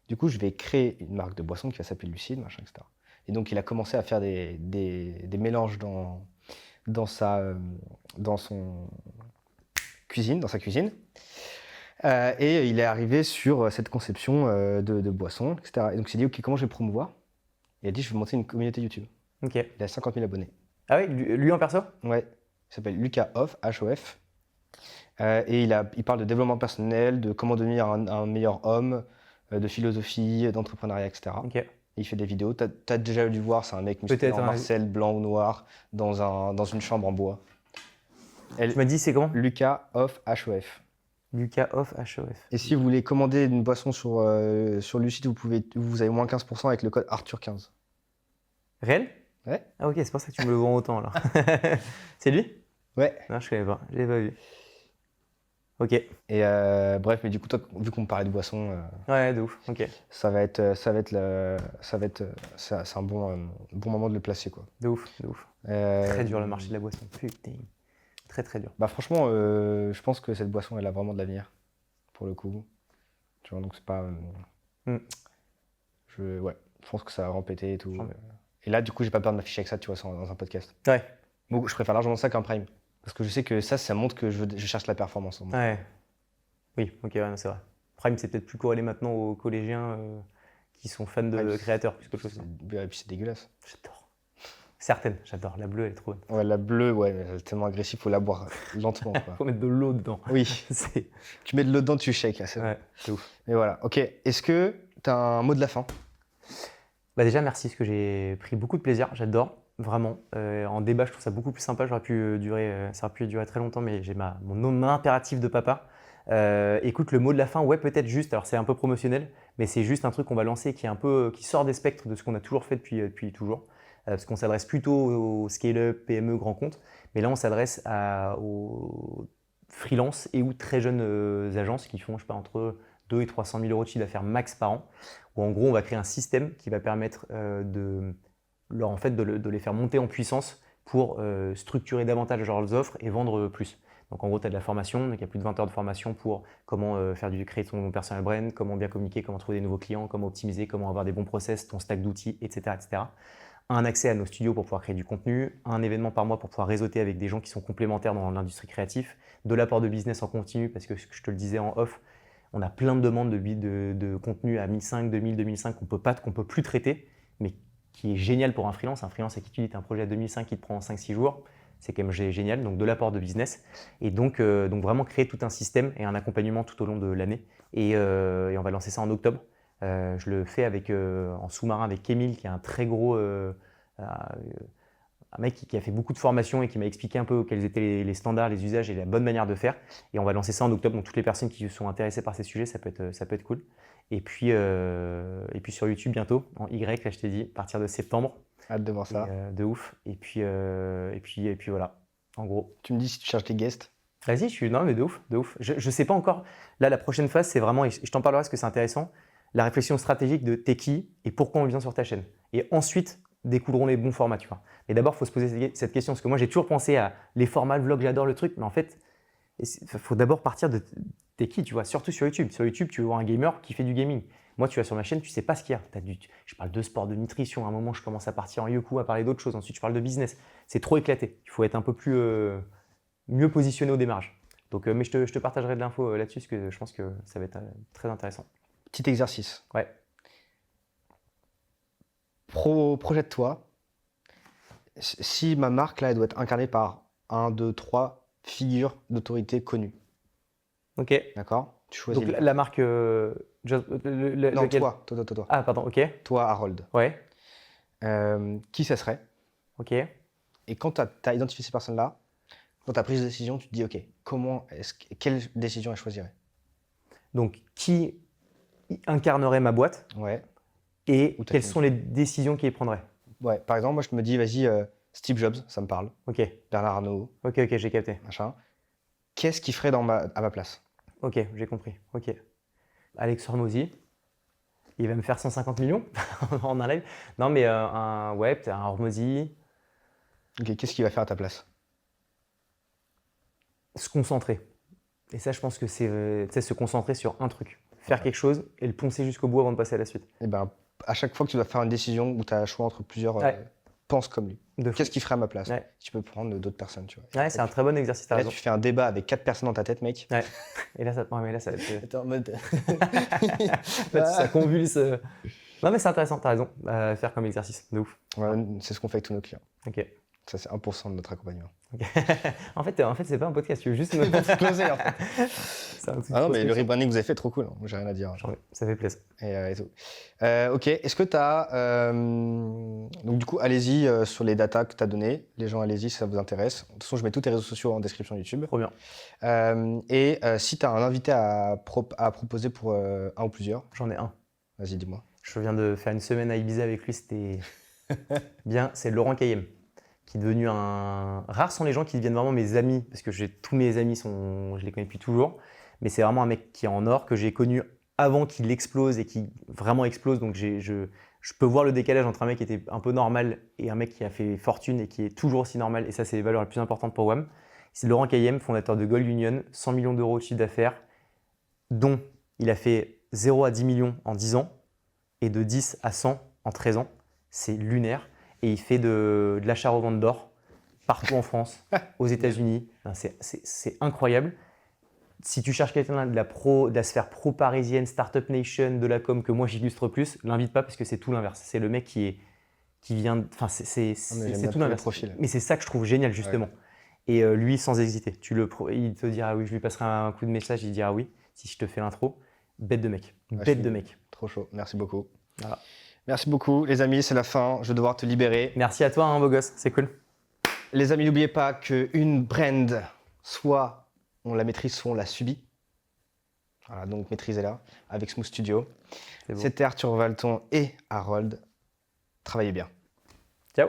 Du coup, je vais créer une marque de boisson qui va s'appeler Lucide, machin, etc. Et donc, il a commencé à faire des mélanges dans sa cuisine. Et il est arrivé sur cette conception de boisson, etc. Et donc, il s'est dit, OK, comment je vais promouvoir? Il a dit, je vais monter une communauté YouTube. Ok. Il a 50 000 abonnés. Ah oui, lui en perso? Ouais, il s'appelle Lucas Hoff, H-O-F. Et il parle de développement personnel, de comment devenir un meilleur homme, de philosophie, d'entrepreneuriat, etc. Ok. Et il fait des vidéos. T'as déjà dû voir, c'est un mec musclé Peut-être, en hein. Marcel, blanc ou noir, dans une chambre en bois. Tu m'as dit c'est comment? Lucas Hoff, H-O-F. Lucas Off, HOF. Et si vous voulez commander une boisson sur Lucide, vous avez moins 15% avec le code Arthur15. Réel? Ouais. Ah ok, c'est pour ça que tu me le vends autant alors. C'est lui? Ouais. Non, je connais pas, je l'ai pas vu. Ok. Et bref, mais du coup, toi, vu qu'on parlait de boisson, Ouais, de ouf. Ok. c'est un bon moment de le placer, quoi. De ouf, de ouf. Très dur le marché de la boisson. Putain. Très très dur. Bah franchement, je pense que cette boisson, elle a vraiment de l'avenir, pour le coup. Tu vois, donc c'est pas... Ouais, je pense que ça va vraiment péter et tout. Et là, du coup, j'ai pas peur de m'afficher avec ça, tu vois, dans un podcast. Ouais. Donc, je préfère largement ça qu'un prime. Parce que je sais que ça montre que je cherche la performance. Ouais. Oui, ok, ouais, non, c'est vrai. Prime, c'est peut-être plus corrélé maintenant aux collégiens qui sont fans de créateurs plus que chose. Et puis c'est dégueulasse. J'adore. Certaines, j'adore. La bleue, elle est trop bonne. Ouais, la bleue, ouais, elle est tellement agressive, faut la boire lentement, quoi. Faut mettre de l'eau dedans. Oui. Tu mets de l'eau dedans, tu shakes, là, c'est ouais, c'est ouf. Et voilà, ok. Est-ce que tu as un mot de la fin? Bah déjà, merci, parce que j'ai pris beaucoup de plaisir. J'adore, vraiment. En débat, je trouve ça beaucoup plus sympa. Ça aurait pu durer très longtemps, mais j'ai mon impératif de papa. Écoute, le mot de la fin, ouais, peut-être juste. Alors, c'est un peu promotionnel, mais c'est juste un truc qu'on va lancer qui sort des spectres de ce qu'on a toujours fait depuis toujours. Parce qu'on s'adresse plutôt aux scale-up, PME, grands comptes. Mais là, on s'adresse aux freelance et ou très jeunes agences qui font, je sais pas, entre 2 et 300 000 euros de chiffre d'affaires max par an. Où en gros, on va créer un système qui va permettre de les faire monter en puissance pour structurer davantage leurs offres et vendre plus. Donc en gros, tu as de la formation, donc il y a plus de 20 heures de formation pour comment créer ton personal brand, comment bien communiquer, comment trouver des nouveaux clients, comment optimiser, comment avoir des bons process, ton stack d'outils, etc., etc. Un accès à nos studios pour pouvoir créer du contenu, un événement par mois pour pouvoir réseauter avec des gens qui sont complémentaires dans l'industrie créative, de l'apport de business en continu, parce que je te le disais en off, on a plein de demandes de contenu à 1500, 2000, 2005 qu'on peut plus traiter, mais qui est génial pour un freelance. Un freelance à qui tu dis tu as un projet à 2005 qui te prend 5-6 jours, c'est quand même génial, donc de l'apport de business. Et donc vraiment créer tout un système et un accompagnement tout au long de l'année. Et on va lancer ça en octobre. Je le fais en sous-marin avec Kémil, qui est un très gros... un mec qui a fait beaucoup de formations et qui m'a expliqué un peu quels étaient les standards, les usages et la bonne manière de faire. Et on va lancer ça en octobre. Donc toutes les personnes qui sont intéressées par ces sujets, ça peut être cool. Et puis sur YouTube bientôt, en Y, là je t'ai dit, à partir de septembre. Hâte de voir ça. De ouf. Et puis voilà, en gros. Tu me dis si tu cherches tes guests. Vas-y, non mais de ouf. Je sais pas encore. Là, la prochaine phase, c'est vraiment, et je t'en parlerai parce que c'est intéressant, la réflexion stratégique de t'es qui et pourquoi on vient sur ta chaîne. Et ensuite, découleront les bons formats, tu vois. Mais d'abord, il faut se poser cette question, parce que moi, j'ai toujours pensé à les formats, le vlog, j'adore le truc, mais en fait, il faut d'abord partir de t'es qui, tu vois, surtout sur YouTube. Sur YouTube, tu veux voir un gamer qui fait du gaming. Moi, tu vas sur ma chaîne, tu sais pas ce qu'il y a. Je parle de sport, de nutrition. À un moment, je commence à partir en yoku, à parler d'autres choses. Ensuite, je parle de business. C'est trop éclaté. Il faut être un peu plus mieux positionné au démarrage. Donc, mais je te partagerai de l'info là-dessus parce que je pense que ça va être très intéressant. Petit exercice. Ouais. Projette-toi. Si ma marque, là, elle doit être incarnée par 1, 2, 3 figures d'autorité connues. Ok. D'accord? Tu choisis. Donc, la marque. Non, lequel? toi. Ah, pardon, ok. Toi, Harold. Ouais. Qui ça serait? Ok. Et quand tu as identifié ces personnes-là, dans ta prise de décision, tu te dis, OK, quelle décision elle choisirait? Donc, qui incarnerait ma boîte Ouais. et Ou t'as quelles fini. sont les décisions qu'il prendrait? Ouais, par exemple, moi, je me dis, vas-y, Steve Jobs, ça me parle. Ok. Bernard Arnault, Ok, j'ai capté. machin. Qu'est-ce qu'il ferait à ma place? Ok, j'ai compris. Ok. Alex Hormozy, il va me faire 150 millions en un live. Non, mais peut-être un Hormozy, Ok, qu'est-ce qu'il va faire à ta place? se concentrer. Et ça, je pense que c'est se concentrer sur un truc. Faire quelque chose et le poncer jusqu'au bout avant de passer à la suite. Eh ben, à chaque fois que tu dois faire une décision où tu as un choix entre plusieurs, Ouais. pense comme lui. De fou. Qu'est-ce qu'il ferait à ma place? Ouais. Tu peux prendre d'autres personnes, tu vois. Ouais, c'est un très bon exercice, t'as Là, raison. tu fais un débat avec 4 personnes dans ta tête, mec. Ouais. Et là, ça va être. T'es en mode. Ça convulse. Non, mais c'est intéressant, t'as raison. Faire comme exercice, de ouf. Ouais, c'est ce qu'on fait avec tous nos clients. Ok. Ça, c'est 1% de notre accompagnement. En fait, c'est pas un podcast, tu veux juste me Closer, en fait. C'est un truc Ah non, mais le prospection. rebranding que vous avez fait, trop cool. Hein. J'ai rien à dire. Ça fait plaisir. Et tout. Ok, est-ce que tu as. Donc, du coup, allez-y sur les datas que tu as données. Les gens, allez-y si ça vous intéresse. De toute façon, je mets tous tes réseaux sociaux en description YouTube. Trop bien. Si tu as un invité à proposer pour un ou plusieurs, J'en ai un. vas-y, dis-moi. Je viens de faire une semaine à Ibiza avec lui, c'était bien. C'est Laurent Kayem, qui est devenu un. Rares sont les gens qui deviennent vraiment mes amis, parce que tous mes amis je les connais depuis toujours. Mais c'est vraiment un mec qui est en or, que j'ai connu avant qu'il explose et qui vraiment explose. Donc je peux voir le décalage entre un mec qui était un peu normal et un mec qui a fait fortune et qui est toujours aussi normal. Et ça, c'est les valeurs les plus importantes pour WAM. C'est Laurent Kayem, fondateur de Gold Union, 100 millions d'euros de chiffre d'affaires, dont il a fait 0 à 10 millions en 10 ans et de 10 à 100 en 13 ans. C'est lunaire. Et il fait de l'achat-revente d'or partout en France, aux États-Unis. C'est incroyable. Si tu cherches quelqu'un de la sphère pro-parisienne, Startup Nation, de la com que moi j'illustre plus, l'invite pas parce que c'est tout l'inverse. C'est le mec qui vient. Enfin, c'est tout l'inverse. Mais c'est ça que je trouve génial justement. Ouais. Et lui, sans hésiter, il te dira oui, je lui passerai un coup de message, il dira oui. Si je te fais l'intro, bête de mec. Bête de mec. Trop chaud. Merci beaucoup. Voilà. Merci beaucoup, les amis. C'est la fin. Je vais devoir te libérer. Merci à toi, hein, beau gosse. C'est cool. Les amis, n'oubliez pas qu'une brand, soit on la maîtrise, soit on la subit. Voilà, donc maîtrisez-la avec Smooth Studio. C'était Arthur Valton et Harold. Travaillez bien. Ciao.